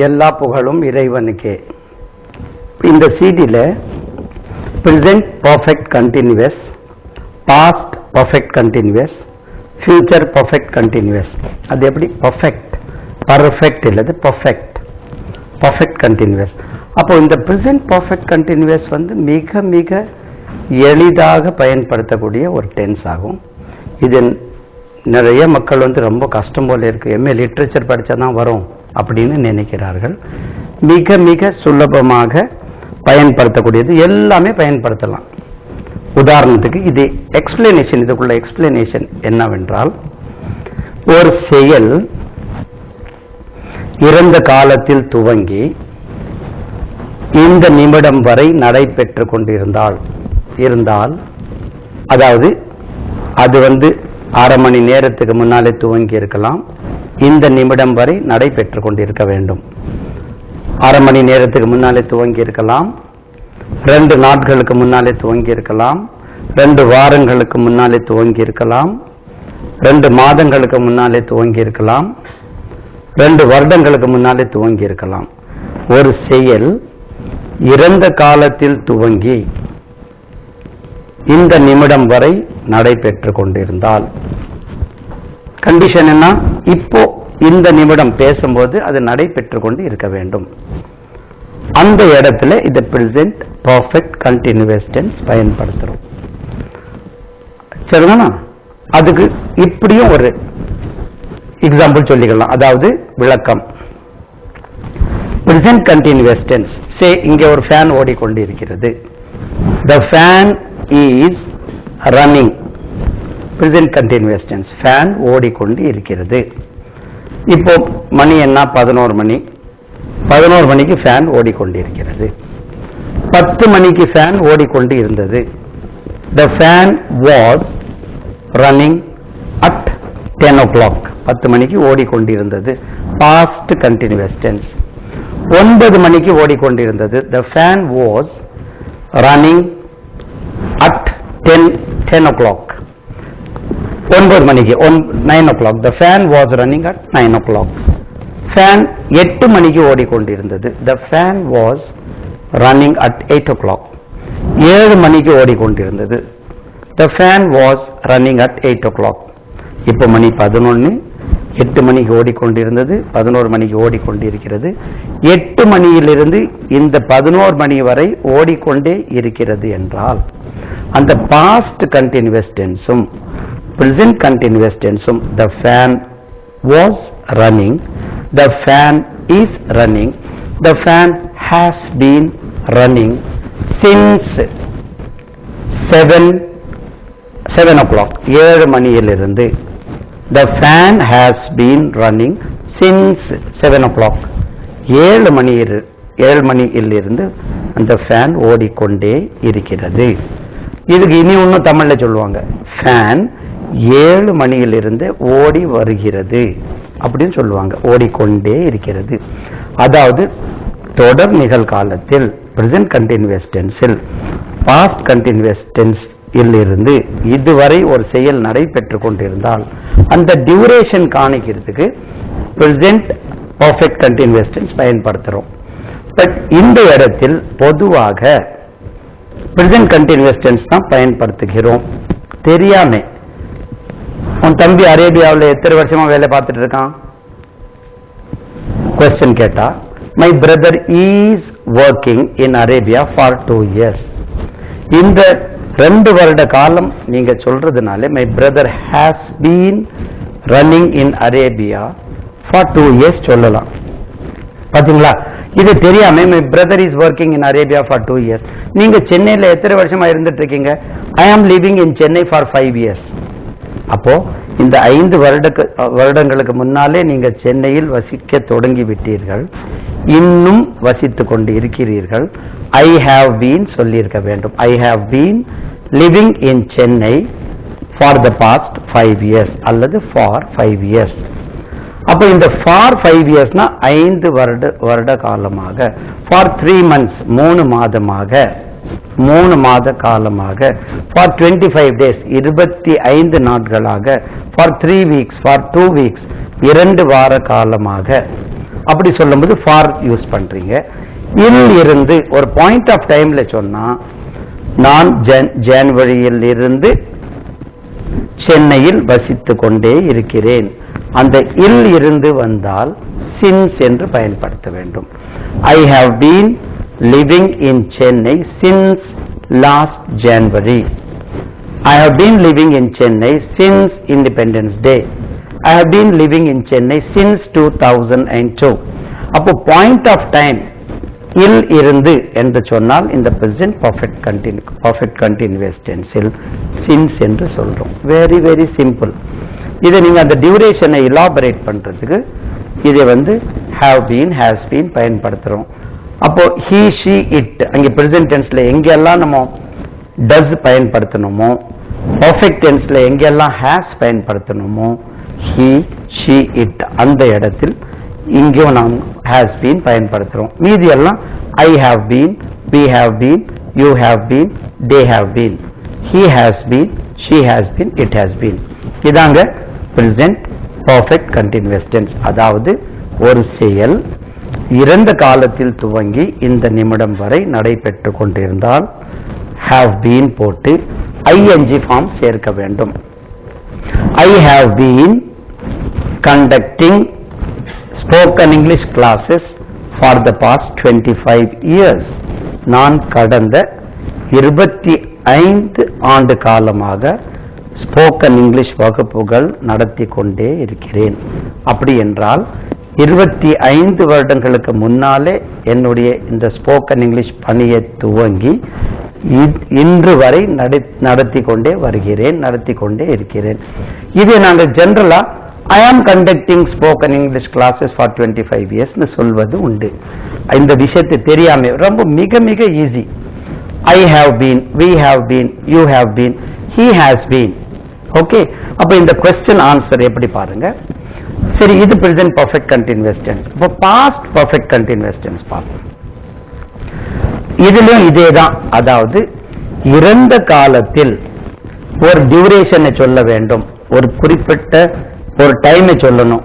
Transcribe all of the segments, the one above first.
எல்லா புகழும் இறைவனுக்கே. இந்த சிடியில் present perfect continuous, past perfect continuous, future perfect continuous. அது எப்படி perfect இல்லது perfect continuous. அப்போ இந்த present perfect continuous வந்து மிக மிக எளிதாக பயன்படுத்தக்கூடிய ஒரு டென்ஸ் ஆகும். இது நிறைய மக்கள் வந்து ரொம்ப கஷ்டம் போல இருக்கு, எம்ஏ லிட்ரேச்சர் படித்தா தான் வரும் அப்படின்னு நினைக்கிறார்கள். மிக மிக சுலபமாக பயன்படுத்தக்கூடியது, எல்லாமே பயன்படுத்தலாம். உதாரணத்துக்கு இது எக்ஸ்பிளனேஷன், இதுக்குள்ள எக்ஸ்பிளனேஷன் என்னவென்றால், ஒரு செயல் இறந்த காலத்தில் துவங்கி இந்த நிமிடம் வரை நடைபெற்று கொண்டிருந்தால் அதாவது அது வந்து அரை மணி நேரத்துக்கு முன்னாலே துவங்கி இருக்கலாம், இந்த நிமிடம் வரை நடைபெற்று கொண்டிருக்க வேண்டும். அரை மணி நேரத்துக்கு முன்னாலே துவங்கி இருக்கலாம், 2 நாட்களுக்கு முன்னாலே துவங்கி இருக்கலாம், 2 வாரங்களுக்கு முன்னாலே துவங்கி இருக்கலாம், 2 மாதங்களுக்கு முன்னாலே துவங்கி இருக்கலாம், 2 வருடங்களுக்கு முன்னாலே துவங்கி இருக்கலாம். ஒரு செயல் இறந்த காலத்தில் துவங்கி இந்த நிமிடம் வரை நடைபெற்று கொண்டிருந்தால் கண்டிஷன் என்ன? இப்போ இந்த நிமிடம் பேசும்போது அது நடைபெற்று கொண்டு இருக்க வேண்டும். அந்த இடத்துல இது present perfect continuous tense பயன்படுத்துறோம். சரிதானா? அதுக்கு இப்படியும் ஒரு எக்ஸாம்பிள் சொல்லிக்கலாம், அதாவது விளக்கம். present continuous tense, say இங்கே ஒரு ஃபேன் ஓடிக்கொண்டு இருக்கிறது. the fan is running. present continuous tense, fan ஓடிக்கொண்டு இருக்கிறது. இப்போ மணி என்ன? 11 மணி. 11 மணிக்கு ஃபேன் ஓடிக்கொண்டு இருக்கிறது. 10 மணிக்கு ஃபேன் ஓடிக்கொண்டு இருந்தது. the fan was running at 10 o'clock. 10 மணிக்கு ஓடிக்கொண்டு இருந்தது. past continuous tense. 9 மணிக்கு ஓடிக்கொண்டு இருந்தது. the fan was running at 10 o'clock. 9 மணிக்கு 9 o'clock. the fan was running at 9 o'clock. fan 8 மணிக்கு ஓடிக்கொண்டு இருந்தது. the fan was running at 8 o'clock. 7 மணிக்கு ஓடிக்கொண்டு இருந்தது. the fan was running at 8 o'clock. இப்போ மணி 11, 8 மணிக்கு ஓடிக்கொண்டிருந்தது, 11 மணிக்கு ஓடிக்கொண்டிருக்கிறது. 8 மணியிலிருந்து இந்த 11 மணி வரை ஓடிக்கொண்டே இருக்கிறது என்றால் அந்த past continuous tenseum present continuous tenseum the fan was running, the fan is running, the fan has been running since 7 o'clock. 7 மணியிலிருந்து the fan has been running since 7 o'clock. 7 மணியிலிருந்து அந்த ஃபேன் ஓடிக்கொண்டே இருக்கிறது. இதுக்கு இனி ஒன்றும் தமிழ்ல சொல்லுவாங்க, ஃபேன் 7 மணியிலிருந்து ஓடி வருகிறது அப்படின்னு சொல்லுவாங்க. ஓடிக்கொண்டே இருக்கிறது. அதாவது தொடர் நிகழ்காலத்தில் present continuous tense-இல் past continuous tense இருந்து இதுவரை ஒரு செயல் நடைபெற்று கொண்டிருந்தால் அந்த டியூரேஷன் காணிக்கிறதுக்கு present perfect continuous tense பயன்படுத்துறோம். பட் இந்த இடத்தில் பொதுவாக present continuous tense தான் பயன்படுத்துகிறோம். தெரியாம உன் தம்பி அரேபியாவில் எத்தனை வருஷமா வேலை பார்த்துட்டு இருக்கான் क्वेश्चन கேட்டா, my brother is working in Arabia for 2 years. இந்த 2 வருட காலம் நீங்க சொல்றதுனால my brother has been running in Arabia for 2 years சொல்லலாம். பாத்தீங்களா? இது தெரியாம my brother is working in Arabia for 2 years. நீங்க சென்னையில எத்தனை வருஷமா இருந்துட்டு இருக்கீங்க? I am living in Chennai for 5 years. அப்போ இந்த 5 வருடங்களுக்கு முன்னாலே நீங்க சென்னையில் வசிக்க தொடங்கி விட்டீர்கள், இன்னும் வசித்துக் கொண்டு இருக்கிறீர்கள். I have been சொல்லியிருக்க வேண்டும். I have been living in Chennai for the past 5 years அல்லது for 5 years. அப்ப இந்த for 5 yearsனா 5 வருட காலமாக, for 3 months 3 மாதமாக, 3 மாத காலமாக, for 25 days 25 நாட்களாக, for 3 weeks, for 2 weeks 2 வார காலமாக. அப்படி சொல்லும்போது ஃபார் யூஸ் பண்றீங்க. இல் இருந்து ஒரு பாயிண்ட் ஆஃப் டைம்ல சொன்னா நான் ஜனவரியில் இருந்து சென்னையில் வசித்துக் கொண்டே இருக்கிறேன். அந்த இல் இருந்து வந்தால் சின்ஸ் என்று பயன்படுத்த வேண்டும். I have been living in Chennai since last January. I have been living in Chennai since Independence Day. I have been living in Chennai since 2002. அப்போ point of time இல் இருந்து என்று சொன்னால் இந்த present perfect continuous tense-இல் since என்று சொல்றோம். very very simple. இதை நீங்க அந்த டியூரேஷனை எலாபரேட் பண்றதுக்கு இதை have been has been பயன்படுத்துறோம். அப்போ he she it அங்கே present tense-ல எங்கெல்லாம் நம்ம does பயன்படுத்தணுமோ, perfect tense-ல எங்கெல்லாம் has பயன்படுத்தணுமோ, he she it அந்த இடத்தில் இங்கேயும் நாம் has been பயன்படுத்துறோம். மீதி எல்லாம் I have been, we have been, you have been, they have been, he has been, she has been, it has been. இதாங்க present perfect continuous tense. அதாவது ஒரு செயல் இறந்த காலத்தில் துவங்கி இந்த நிமிடம் வரை நடைபெற்று கொண்டிருந்தால் have been போட்டு ing ஃபார்ம் சேர்க்க வேண்டும். I have been conducting spoken English classes for the past 25 years. நான் கடந்த 25 ஆண்டு காலமாக ஸ்போக்கன் இங்கிலீஷ் வகுப்புகள் நடத்தி கொண்டே இருக்கிறேன். அப்படி என்றால் 25 வருடங்களுக்கு முன்னாலே என்னுடைய இந்த ஸ்போக்கன் இங்கிலீஷ் பணியை துவங்கி இன்று வரை நடத்தி கொண்டே இருக்கிறேன். இதை நாங்கள் ஜெனரலா I am conducting spoken English classes for 25 years னு சொல்வது உண்டு. இந்த விஷயத்தை தெரியாம ரொம்ப மிக மிக easy. I have been, we have been, you have been, he has been. Okay, அப்ப இந்த question answer எப்படி பாருங்க. சரி, இது present perfect continuous tense. இப்போ past perfect continuous tense பார்ப்போம். இதுலயும் இதேதான். அதாவது இறந்த காலத்தில் ஒரு டியூரேஷனை சொல்ல வேண்டும். ஒரு குறிப்பிட்ட ஒரு டைமை சொல்லணும்.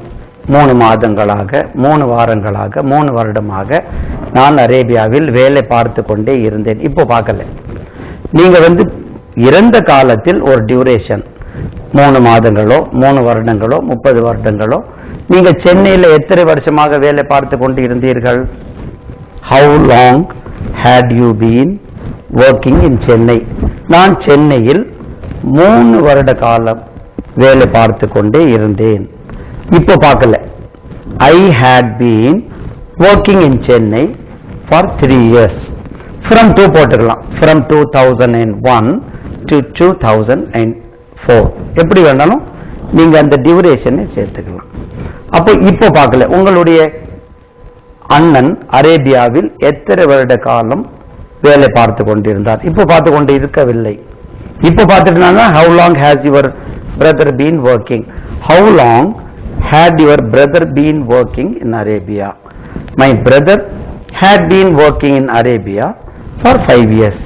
3 மாதங்களாக, 3 வாரங்களாக, 3 வருடமாக நான் அரேபியாவில் வேலை பார்த்து கொண்டே இருந்தேன். இப்போ பார்க்கல. நீங்க இறந்த காலத்தில் ஒரு டியூரேஷன் 3 மாதங்களோ 3 வருடங்களோ 30 வருடங்களோ நீங்க சென்னையில் எத்தனை வருஷமாக வேலை பார்த்து கொண்டு இருந்தீர்கள்? How long had you been working in Chennai? நான் சென்னையில் 3 வருட காலம் வேலை பார்த்து கொண்டே இருந்தேன். இப்போ பார்க்கல. I had been working in Chennai for 3 years. From 2 போட்டுக்கலாம். From 2001 to 2004. எப்படி வேணாலும் நீங்க அந்த டியூரேஷனை சேர்த்துக்கலாம். அப்போ இப்போ பார்க்கல. உங்களுடைய அண்ணன் அரேபியாவில் எத்தனை வருட காலம் வேலை பார்த்து கொண்டிருந்தார்? இப்போ பார்த்து கொண்டு இருக்கவில்லை. இப்போ பார்த்துட்டா how long has your brother been working? How long had your brother been working in Arabia? My brother had been working in Arabia for 5 years.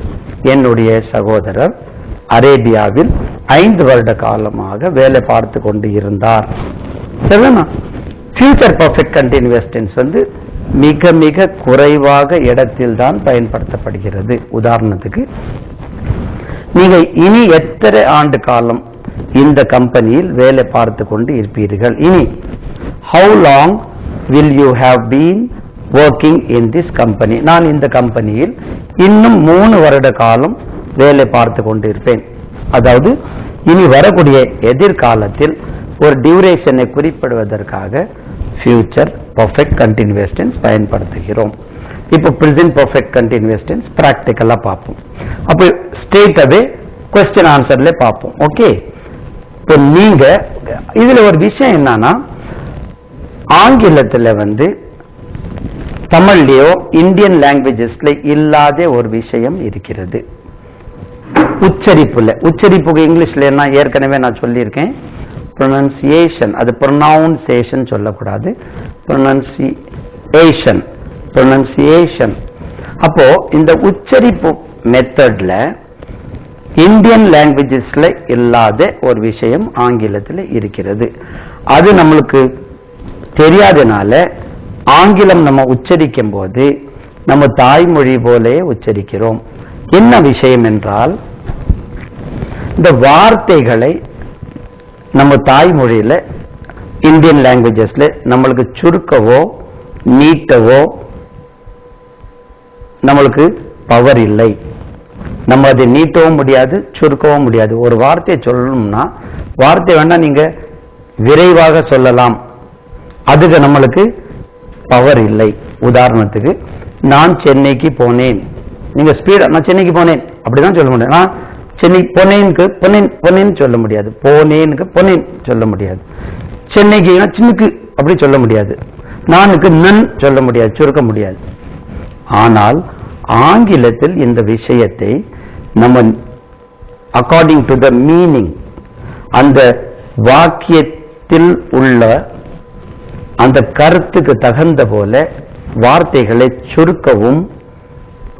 என்னுடைய சகோதரர் அரேபியாவில் 5 வருட காலமாக வேலை பார்த்து கொண்டு இருந்தார். சரிதானா? ஃபியூச்சர் பர்ஃபெக்ட் கண்டினியூஸ் டென்ஸ் மிக மிக குறைவாக இடத்தில் தான் பயன்படுத்தப்படுகிறது. உதாரணத்துக்கு நீங்க இனி எத்தனை ஆண்டு காலம் இந்த கம்பெனியில் வேலை பார்த்து கொண்டு இருப்பீர்கள்? இனி how long will you have been working in this company? நான் இந்த கம்பெனியில் இன்னும் 3 வருட காலம் வேலை பார்த்து கொண்டு இருப்பேன். அதாவது இனி வரக்கூடிய எதிர்காலத்தில் ஒரு டியூரேஷனை குறிப்பிடுவதற்காக ஃபியூச்சர் பர்ஃபெக்ட் கண்டினியூஸ் டென்ஸ் பயன்படுத்துகிறோம். இப்போ பிரசன்ட் பர்ஃபெக்ட் கண்டினியூஸ் டென்ஸ் பிராக்டிக்கலா பார்ப்போம். அப்போ ஸ்ட்ரெயிட் அவே क्वेश्चन ஆன்சர்ல பார்ப்போம். ஓகே, இப்போ நீங்க இதுல ஒரு விஷயம் என்னன்னா, ஆங்கிலத்துல தமிழ்லயோ இந்தியன் லாங்குவேஜஸ்ல இல்லாத ஒரு விஷயம் இருக்கிறது. உச்சரிப்புக்கு இங்கிலீஷ்ல என்ன ஏற்கனவே நான் சொல்லியிருக்கேன், ப்ரொனன்சியேஷன். அது ப்ரொனவுன்சேஷன் சொல்லக்கூடாது, ப்ரொனன்சியேஷன். அப்போ இந்த உச்சரிப்பு மெத்தட்ல இந்தியன் லாங்குவேஜஸ்ல இல்லாத ஒரு விஷயம் ஆங்கிலத்தில் இருக்கிறது. அது நம்மளுக்கு தெரியாதனால ஆங்கிலம் நம்ம உச்சரிக்கும் போது நம்ம தாய்மொழி போலே உச்சரிக்கிறோம். என்ன விஷயம் என்றால், இந்த வார்த்தைகளை நம்ம தாய்மொழியில இந்தியன் லாங்குவேஜஸ்ல நம்மளுக்கு சுருக்கவோ நீட்டவோ நம்மளுக்கு பவர் இல்லை. நம்ம அதை நீட்டவும் முடியாது, சுருக்கவும் முடியாது. ஒரு வார்த்தையை சொல்லணும்னா வார்த்தை வேணா நீங்க விரைவாக சொல்லலாம், அதுக்கு நம்மளுக்கு பவர் இல்லை. உதாரணத்துக்கு, நான் சென்னைக்கு போனேன், நீங்க ஸ்பீடா நான் சென்னைக்கு போனேன் அப்படிதான் சொல்ல முடியும். நான் சென்னை போனேனுக்கு பொன்னேன்னு சொல்ல முடியாது, போனேனுக்கு பொன்னேன் சொல்ல முடியாது. சென்னைக்கு சின்னுக்கு அப்படி சொல்ல முடியாது, நானுக்கு நன் சொல்ல முடியாது, சுருக்க முடியாது. ஆனால் ஆங்கிலத்தில் இந்த விஷயத்தை நம்ம அக்கார்டிங் டு த மீனிங், அந்த வாக்கியத்தில் உள்ள அந்த கருத்துக்கு தகுந்த போல வார்த்தைகளை சுருக்கவும்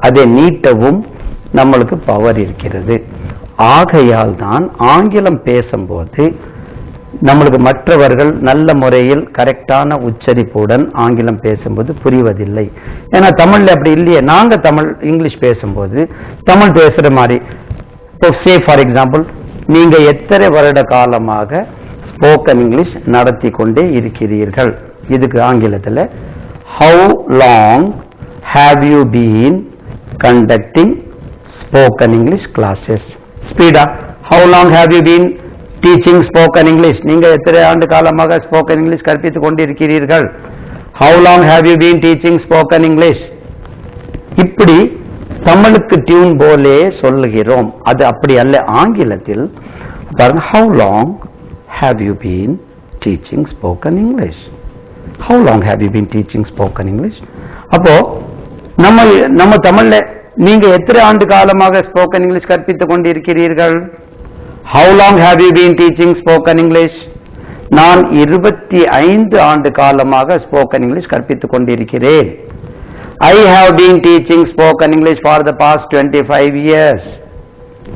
அதை நீட்டவும் நம்மளுக்கு பவர் இருக்கிறது. ஆகையால் தான் ஆங்கிலம் பேசும்போது நம்மளுக்கு மற்றவர்கள் நல்ல முறையில் கரெக்டான உச்சரிப்புடன் ஆங்கிலம் பேசும்போது புரிவதில்லை. ஏன்னா தமிழ்ல அப்படி இல்லையே. நாங்க தமிழ் இங்கிலீஷ் பேசும்போது தமிழ் பேசுற மாதிரி, சே ஃபார் எக்ஸாம்பிள், நீங்க எத்தனை வருட காலமாக ஸ்போக்கன் இங்கிலீஷ் நடத்தி கொண்டே இருக்கிறீர்கள்? இதுக்கு ஆங்கிலத்தில் how long have you been conducting spoken English classes? Speedo, how long have you been teaching spoken English? நீங்க எத்தனை ஆண்டு காலமாக ஸ்போக்கன் இங்கிலீஷ் கற்பித்துக் கொண்டிருக்கிறீர்கள்? how long have you been teaching spoken English? இப்படி தமிழுக்கு டியூன் போலே சொல்லுகிறோம். அது அப்படி அல்ல. ஆங்கிலத்தில் பாருங்க, how long have you been teaching spoken English? how long have you been teaching spoken English? அப்போ நம்ம தமிழ்ல நீங்க எத்தனை ஆண்டு காலமாக ஸ்போக்கன் இங்கிலீஷ் கற்பித்துக் கொண்டிருக்கிறீர்கள்? how long have you been teaching spoken English? நான் 25 ஆண்டு காலமாக ஸ்போக்கன் இங்கிலீஷ் கற்பித்துக் கொண்டிருக்கிறேன். I have been teaching spoken English for the past 25 years.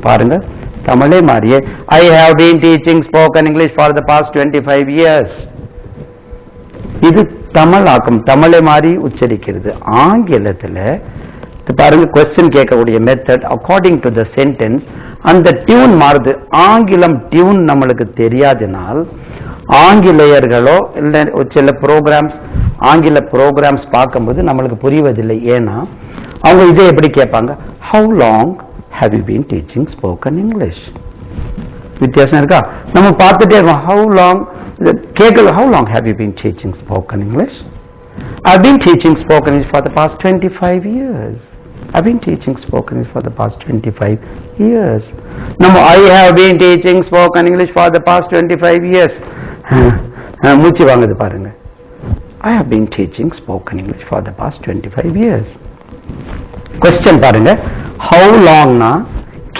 பாருங்க, தமிழே மாறியே I have been teaching spoken English for the past 25 years. இது தமிழாக்கம், தமிழை மாறி உச்சரிக்கிறது. ஆங்கிலத்தில் பாருங்க, கொஸ்டின் கேட்கக்கூடிய method according to the sentence, அந்த டியூன் மாறுது. ஆங்கிலம் டியூன் நம்மளுக்கு தெரியாதனால் ஆங்கிலேயர்களோ இல்லை சில ப்ரோக்ராம்ஸ், ஆங்கில ப்ரோக்ராம்ஸ் பார்க்கும்போது நம்மளுக்கு புரிவதில்லை. ஏன்னா அவங்க இதை எப்படி கேட்பாங்க, how long have you been teaching spoken English? வித்தியாசம் இருக்கா? நம்ம பார்த்துட்டே இருக்கோம். how long கேட்கல, how long have you been teaching spoken English? I've been teaching spoken English for the past 25 years. I've been teaching spoken English for the past 25 years. நம்ம I have been teaching spoken English for the past 25 years. மூச்சு வாங்குது பாருங்க. I have been teaching spoken English for the past 25 years. Question பாருங்க, how long னா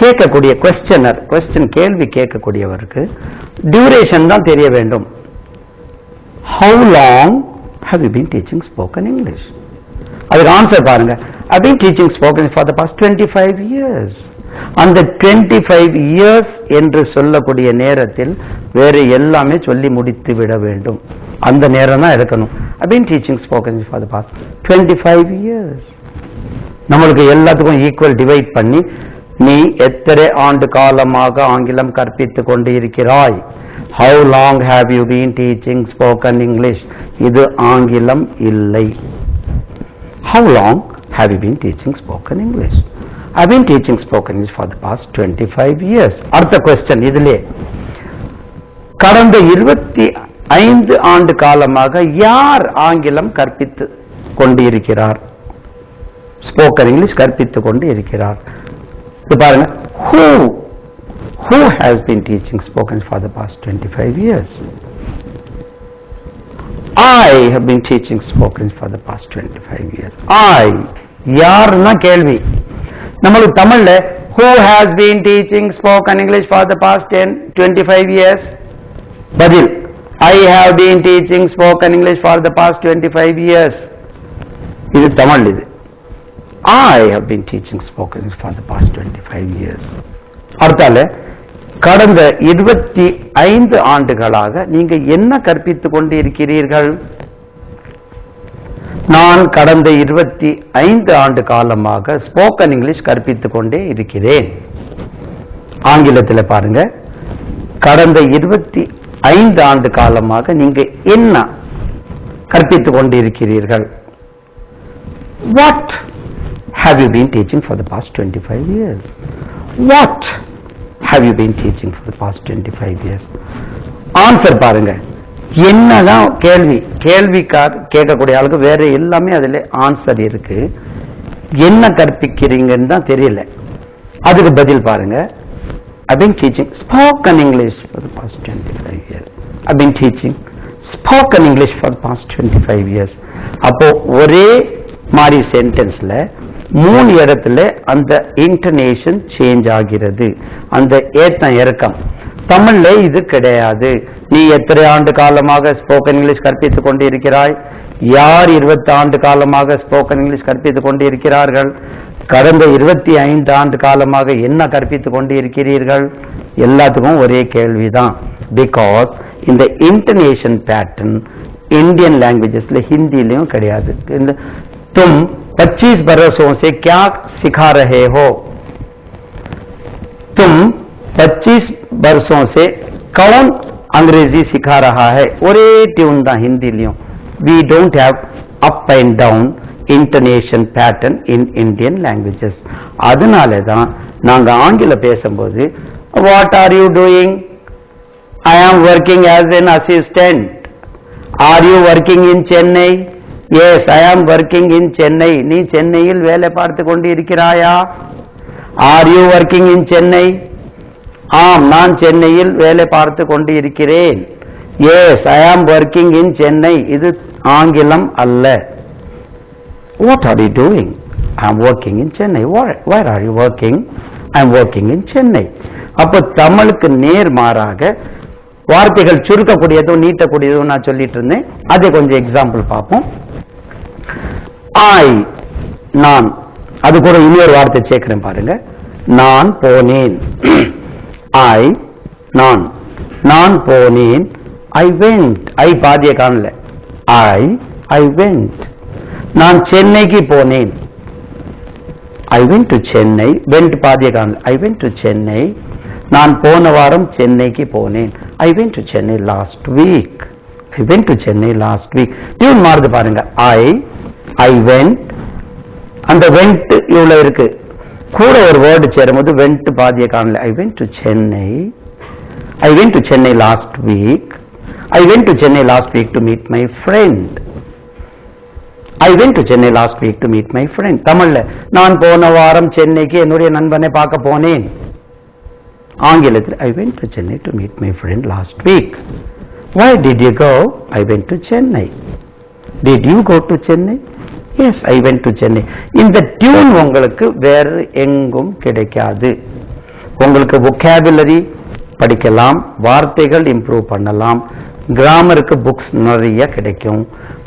கேட்கக்கூடிய questioner, question கேள்வி கேட்கக்கூடியவருக்கு duration தான் தெரிய வேண்டும். How long have you been teaching spoken English? அதுக்கு ஆன்சர் பாருங்க, I've been teaching spoken for the past 25 years. அந்த 25 years என்று சொல்லக்கூடிய நேரத்தில் வேறு எல்லாமே சொல்லி முடித்து விட வேண்டும். அந்த நேரம் தான் இருக்கணும். I've been teaching spoken for the past 25 years. நம்மளுக்கு எல்லாத்துக்கும் ஈக்குவல் டிவைட் பண்ணி, நீ எத்தனை ஆண்டு காலமாக ஆங்கிலம் கற்பித்துக் கொண்டு இருக்கிறாய்? How long have you been teaching spoken English? இது ஆங்கிலம் இல்லை. How long have you been teaching spoken English? I've been teaching spoken English for the past 25 years. அடுத்த கொஸ்டின், இதிலே கடந்த 25 ஆண்டு காலமாக யார் ஆங்கிலம் கற்பித்து கொண்டு இருக்கிறார்? ஸ்போக்கன் இங்கிலீஷ் கற்பித்துக் கொண்டு இருக்கிறார். இது பாருங்க, who has been teaching spoken for the past 25 years? I have been teaching spoken for the past 25 years. I, யாருன்னா கேள்வி. நம்மளுக்கு தமிழ்ல who has been teaching spoken English for the past 25 years? பதில், I have been teaching spoken English for the past 25 years. இது தமிழ். இது I have been teaching spoken English for the past 25 years. அடுத்தால, கடந்த 25 ஆண்டுகளாக நீங்க என்ன கற்பித்துக் கொண்டு இருக்கிறீர்கள்? நான் கடந்த 25 ஆண்டு காலமாக ஸ்போக்கன் இங்கிலீஷ் கற்பித்துக் கொண்டே இருக்கிறேன். ஆங்கிலத்தில் பாருங்க, கடந்த 25 ஆண்டு காலமாக நீங்க என்ன கற்பித்துக் கொண்டிருக்கிறீர்கள்? What have you been teaching for the past 25 years? What have you been teaching for the past 25 years? Answer பாருங்க, என்னதான் கேள்விக்கார் கேட்கக்கூடிய ஆளுக்கு வேற எல்லாமே அதுல ஆன்சர் இருக்கு. என்ன கற்பிக்கிறீங்கன்னு தான் தெரியல. அதுக்கு பதில் பாருங்க, I've been teaching spoken English for the past 25 years. I've been teaching spoken English for the past 25 years. அப்போ ஒரே மாதிரி சென்டென்ஸ்ல 3 இடத்துல அந்த இன்டர்நேஷன் சேஞ்ச் ஆகிறது, அந்த ஏத்தம் இறக்கம். தமிழ்ல இது கிடையாது. நீ எத்தனை ஆண்டு காலமாக ஸ்போக்கன் இங்கிலீஷ் கற்பித்துக் கொண்டிருக்கிறாய்? யார் 20 ஆண்டு காலமாக ஸ்போக்கன் இங்கிலீஷ் கற்பித்துக் கொண்டிருக்கிறார்கள்? கடந்த 25 ஆண்டு காலமாக என்ன கற்பித்துக் கொண்டிருக்கிறீர்கள்? எல்லாத்துக்கும் ஒரே கேள்விதான். பிகாஸ் இந்த இன்டர்நேஷன் பேட்டர்ன் இந்தியன் லாங்குவேஜஸ்ல ஹிந்திலையும் கிடையாது. तुम 25 बरसों से क्या सिखा रहे हो? तुम 25 बरसों से कौन अंग्रेजी सिखा रहा है? ஒரே டியூன் தான் ஹிந்திலையும். We don't have up and down intonation pattern in Indian languages. அதனால தான் நாங்க ஆங்கில பேசும்போது what are you doing? I am working as an assistant. Are you working in Chennai? Yes, I am working in Chennai. நீ சென்னையில் வேலை பார்த்து கொண்டு இருக்கிறாயா? Are you working in Chennai? ஆம், நான் சென்னையில் வேலை பார்த்து கொண்டு இருக்கிறேன். Yes, I am working in Chennai. இது ஆங்கிலம் அல்ல. What are you doing? I am working in Chennai. Where are you working? I am working in Chennai. அப்போ தமிழுக்கு நேர்மாறாக வார்த்தைகள் சுருக்கக்கூடியதும் நீட்டக்கூடியதும் நான் சொல்லிட்டு இருந்தேன். அதை கொஞ்சம் எக்ஸாம்பிள் பார்ப்போம். நான், அது கூட இன்னொரு வார்த்தை சேர்க்கிறேன் பாருங்க. நான் போனேன். நான் போனேன். I went. I பாதிய காணல. I went. நான் சென்னைக்கு போனேன். I went to Chennai. went பாதிய காணல. I went to Chennai. நான் போன வாரம் சென்னைக்கு போனேன். I went to Chennai last week. I went to Chennai last week. Tune மாறுது பாருங்க. I went. அந்த went இவ்வளவு இருக்கு. கூட ஒரு வேர்டு சேரும்போது went பாதிய காணல. I went to Chennai. I went to Chennai last week. I went to Chennai last week to meet my friend. I went to Chennai last week to meet my friend. தமிழ்ல நான் போன வாரம் சென்னைக்கு என்னுடைய நண்பனை பார்க்க போனேன். ஆங்கிலத்தில் I went to Chennai to meet my friend last week. Why did you go? I went to Chennai. Did you go to Chennai? Yes, I went to Chennai. இந்த டியூன் உங்களுக்கு வேற எங்கும் கிடைக்காது. உங்களுக்கு vocabulary படிக்கலாம், வார்த்தைகள் இம்ப்ரூவ் பண்ணலாம், கிராமருக்கு books நிறைய கிடைக்கும்.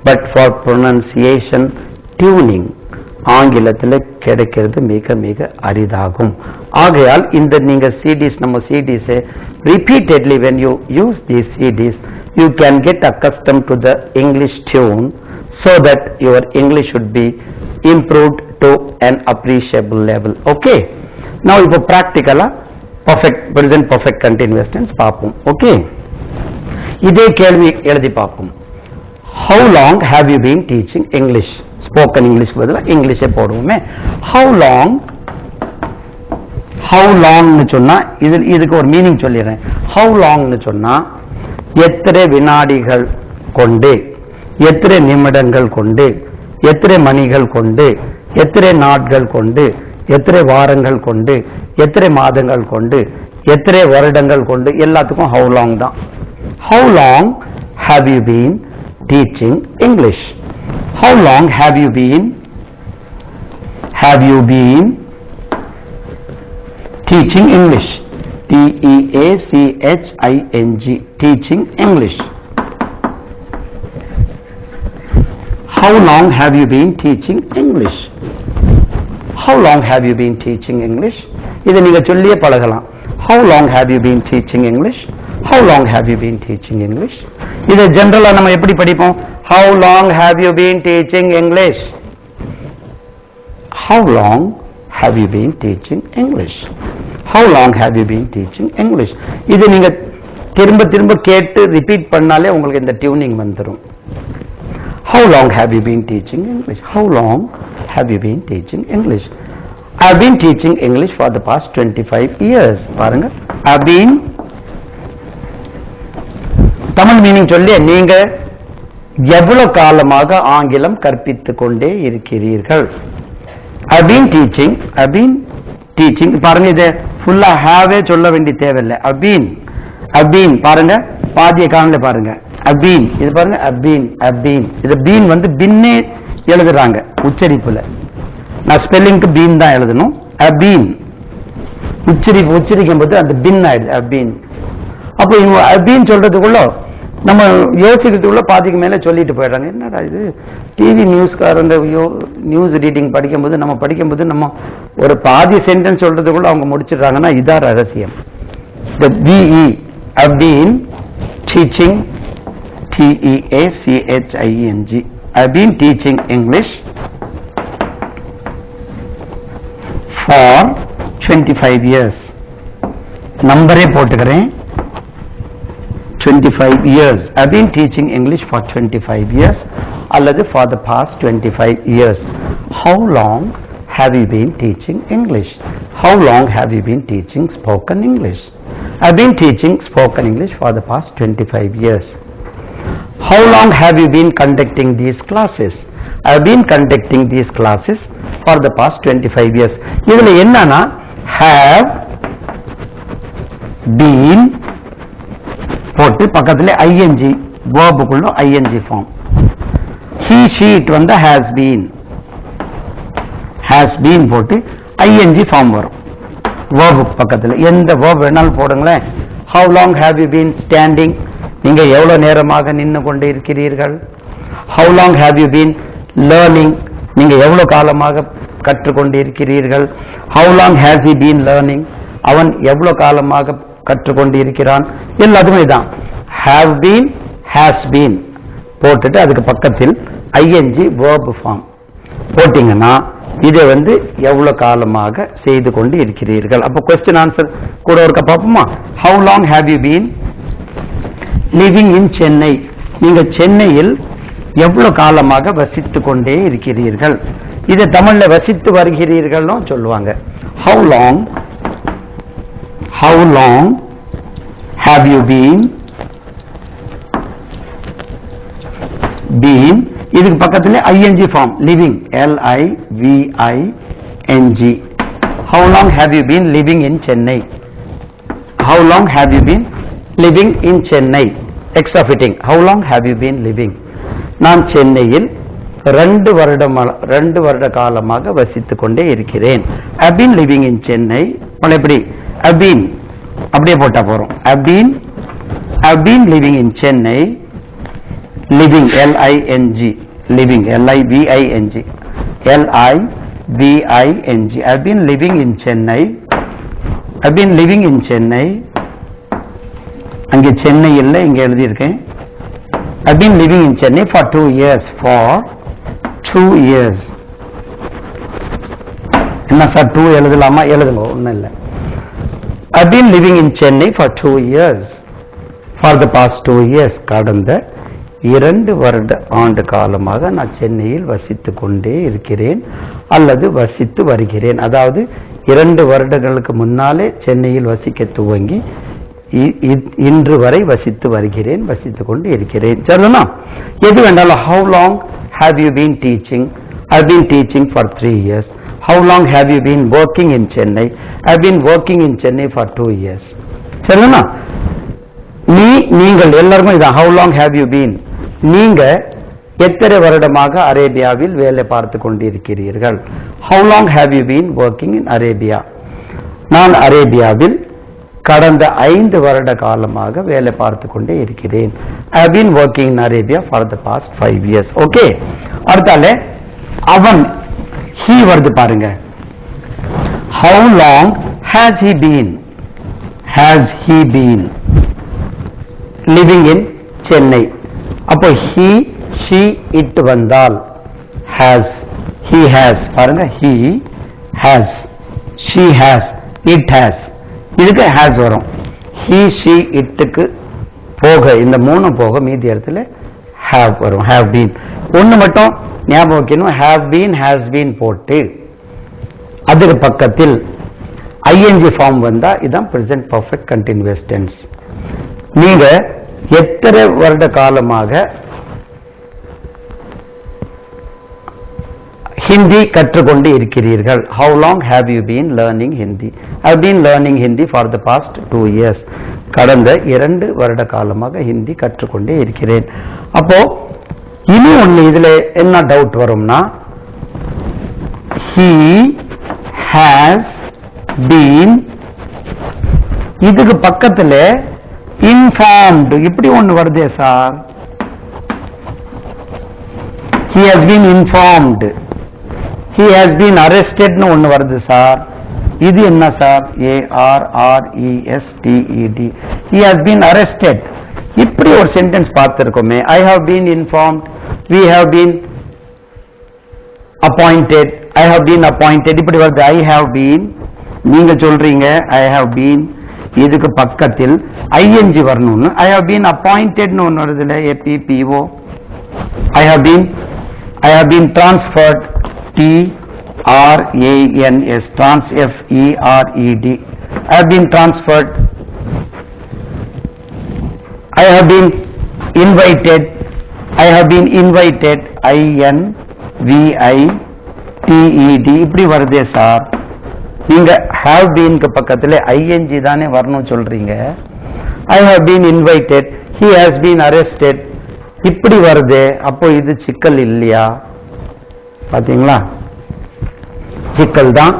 பட் ஃபார் ப்ரொனன்சியேஷன், டியூனிங் ஆங்கிலத்தில் கிடைக்கிறது மிக மிக அரிதாகும். ஆகையால் இந்த நீங்க சிடிஸ், நம்ம சிடிஸை repeatedly when you use these CDs, you can get accustomed to the English tune so that your English should be improved to an appreciable level. Okay? Now இப்போ practically perfect present perfect continuous tense பார்ப்போம். Okay? இதே கேள்வி எழுதி பார்ப்போம். How long have you been teaching English? Spoken English பதிலா இங்கிலீஷே போடுவோமே. How long னு சொன்னா இதுக்கு ஒரு மீனிங் சொல்லிடுறேன். How long னு சொன்னா எத்தனை வினாடிகள் கொண்டு, எத்தனை நிமிடங்கள் கொண்டு, எத்தனை மணிகள் கொண்டு, எத்தனை நாட்கள் கொண்டு, எத்தனை வாரங்கள் கொண்டு, எத்தனை மாதங்கள் கொண்டு, எத்தனை வருடங்கள் கொண்டு, எல்லாத்துக்கும் how long தான். How long have you been teaching English? How long have you been teaching English? T-E-A-C-H-I-N-G, teaching English. How long have you been teaching English? How long have you been teaching English? இதை நீங்க சொல்லியே பழகலாம். How long have you been teaching English? How long have you been teaching English? இதை ஜெனரலா நம்ம எப்படி படிப்போம்? How long have you been teaching English? How long have you been teaching English? How long have you been teaching English? இது நீங்க திரும்ப திரும்ப கேட்டு ரிப்பீட் பண்ணாலே உங்களுக்கு இந்த டியூனிங் வந்துரும். How long have you been teaching English? How long have you been teaching English? I've been teaching English for the past 25 years. பாருங்க, I've been தமிழ் மீனிங் சொல்லி நீங்க எவ்வளவு காலமாக ஆங்கிலம் கற்பித்துக் கொண்டே இருக்கிறீர்கள்? I've been teaching பாருங்க, இதை ஃபுல்லா ஹாவே சொல்ல வேண்டிய தேவையில்லை. I've been பாருங்க, பாதிய காணல பாருங்க. I've been இது பாருங்க, I've been இது பீன் வந்து பின்னே எழுதுறாங்க உச்சரிப்புல. நான் ஸ்பெல்லிங்க்கு பீன் தான் எழுதணும். I've been உச்சரிக்கும் போது அந்த பின் ஆயிடுது. I've been அப்போ இவங்க I've been சொல்றதுக்குள்ள நம்ம யோசிக்கிறதுக்குள்ள பாதிக்கு மேல சொல்லிட்டு போயிடுறாங்க. என்னடா இது டிவி நியூஸ்காரங்க நியூஸ் ரீடிங் படிக்கும்போது நம்ம ஒரு பாதி சென்டென்ஸ் சொல்றதுக்குள்ள அவங்க முடிச்சிடுறாங்கன்னா இதான் ரகசியம். The BE I've been teaching TEACHING I've been teaching English for 25 years. நம்பரே போட்டுக்கிறேன், 25 years. I've been teaching English for 25 years அல்லது for the past 25 years. How long have you been teaching English? How long have you been teaching spoken English? I've been teaching spoken English for the past 25 years. How long have you been conducting these classes? I've been conducting these classes for the past 25 years. இதுல என்னன்னா have been போட்டு பக்கத்துல ing verb குள்ள ing form. He she it வந்து has been போட்டு ing form வரும். verb பக்கத்துல எந்த verb வேணாலும் போடுங்களேன். How long have you been standing? நீங்க எவ்வளவு நேரமாக நின்று கொண்டு இருக்கிறீர்கள்? How long have you been learning? நீங்க எவ்வளவு காலமாக கற்றுக்கொண்டு இருக்கிறீர்கள்? How long has he been learning? அவன் எவ்வளவு காலமாக கற்றுக்கொண்டு இருக்கிறான்? எல்லாத்துமே தான் have been has been போட்டுட்டு அதுக்கு பக்கத்தில் ing verb form போட்டீங்கன்னா இதை வந்து எவ்வளவு காலமாக செய்து கொண்டு இருக்கிறீர்கள். அப்ப question answer கூட ஒருக்க பார்ப்போமா? How long have you been living in Chennai? நீங்க சென்னையில் எவ்வளவு காலமாக வசித்து கொண்டே இருக்கிறீர்கள்? இதை தமிழ்ல வசித்து வருகிறீர்கள் சொல்லுவாங்க. How long have you been இதுக்கு பக்கத்துல ing form living LIVING. How long have you been living in Chennai? How long have you been living in Chennai? Extra fitting. How long have you been living? நான் சென்னையில் 2 வருட காலமாக வசித்துக் கொண்டே இருக்கிறேன். I've been living in Chennai. எப்படி I've been அப்படியே போட்டா போறோம். I've been living in Chennai. living LING living LIVING I've been living in Chennai. I've been living in Chennai. அங்கே சென்னை இல்லை, இங்க எழுதி இருக்கேன். I've been living in Chennai for 2 years. என்ன சார் 2 எழுதலாமா? எழுதுங்க, ஒன்றும் இல்லை. I've been living in Chennai for 2 years. For the past 2 years. கடந்த 2 ஆண்டு காலமாக நான் சென்னையில் வசித்துக் கொண்டே இருக்கிறேன் அல்லது வசித்து வருகிறேன். அதாவது 2 வருடங்களுக்கு முன்னாலே சென்னையில் வசிக்க துவங்கி இன்று வரை வசித்து வருகிறேன், வசித்துக் கொண்டு இருக்கிறேன். சரிதானா? எது வேண்டாலும் how long have you been teaching? I've been teaching for 3 years. How long have you been working in Chennai? I've been working in Chennai for 2 years. சரிதானா? நீங்கள் எல்லாருக்கும் இதான் how long have you been? நீங்க எத்தனை வருடமாக அரேபியாவில் வேலை பார்த்து கொண்டிருக்கிறீர்கள்? How long have you been working in Arabia? நான் அரேபியாவில் கடந்த 5 வருட காலமாக வேலை பார்த்து கொண்டே இருக்கிறேன். I have been working in Arabia for the past 5 years. Okay. அடுத்தால அவன் he வருது பாருங்க. How long has he been? Has he been? Living in Chennai. அப்போ he, she, it வந்தால் has, he has, பாருங்க he has, she has, it has, இதுக்கு has வரும். he, she, itக்கு போக, இந்த மூணு போக மீதி இடத்துல have வரும். have been ஒன்று மட்டும் ஞாபகம் வைக்கணும், have been, has been போட்டு அதுக்கு பக்கத்தில் ing ஃபார்ம் வந்தா இதான் present perfect continuous tense. நீங்க எத்தனை வருட காலமாக ஹிந்தி கற்றுக்கொண்டு இருக்கிறீர்கள்? How long have you been learning Hindi? I have been learning Hindi for the past 2 years. கடந்த 2 வருட காலமாக ஹிந்தி கற்றுக்கொண்டே இருக்கிறேன். அப்போ இனி ஒண்ணு இதுல என்ன டவுட் வரும்னா, he has been, இதுக்கு பக்கத்துல informed இப்படி ஒண்ணு வருதே sir. he has been informed, he has been arrested னு ஒண்ணு வருது சார். இது என்ன sir? ARRESTED, he has been arrested. இப்படி ஒரு sentence பார்த்திருக்கோமே. I have been informed, we have been appointed, I have been appointed இப்படி வருது. I have been, நீங்க சொல்றீங்க I have been, இதுக்கு பக்கத்தில் ing வரணும்னு I have been appointed னு ஒன்று வருதுல, APPO. I have been transferred, TRANS, FERED. I have been transferred. I have been invited, I have been invited, INVITED இப்படி வருதே சார். நீங்க have been க்கு பக்கத்துல ing தானே வரணும் சொல்றீங்க. I have been invited, he has been arrested இப்படி வருது. அப்போ இது சிக்கல் இல்லையா? பாத்தீங்களா, சிக்கல் தான்.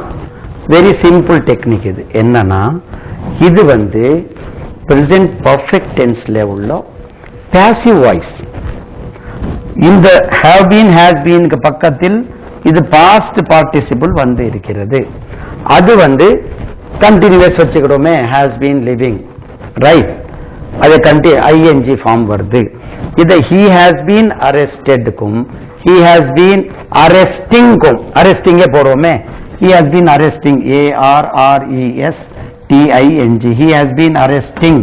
வெரி சிம்பிள் டெக்னிக் இது. என்னன்னா, இது வந்து present perfect tenseல உள்ள passive voice. இந்த have been, has been க்கு பக்கத்தில் இது past participle வந்து இருக்கிறது. அது வந்து continuous வச்சுக்கிறோமே, has been living, right? அது ing ஃபார்ம் வருது. இது he has been arrested க்கும் he has been arresting க்கும் arresting போடுவோமே, he has been arresting, ARRESTING, he has been arresting,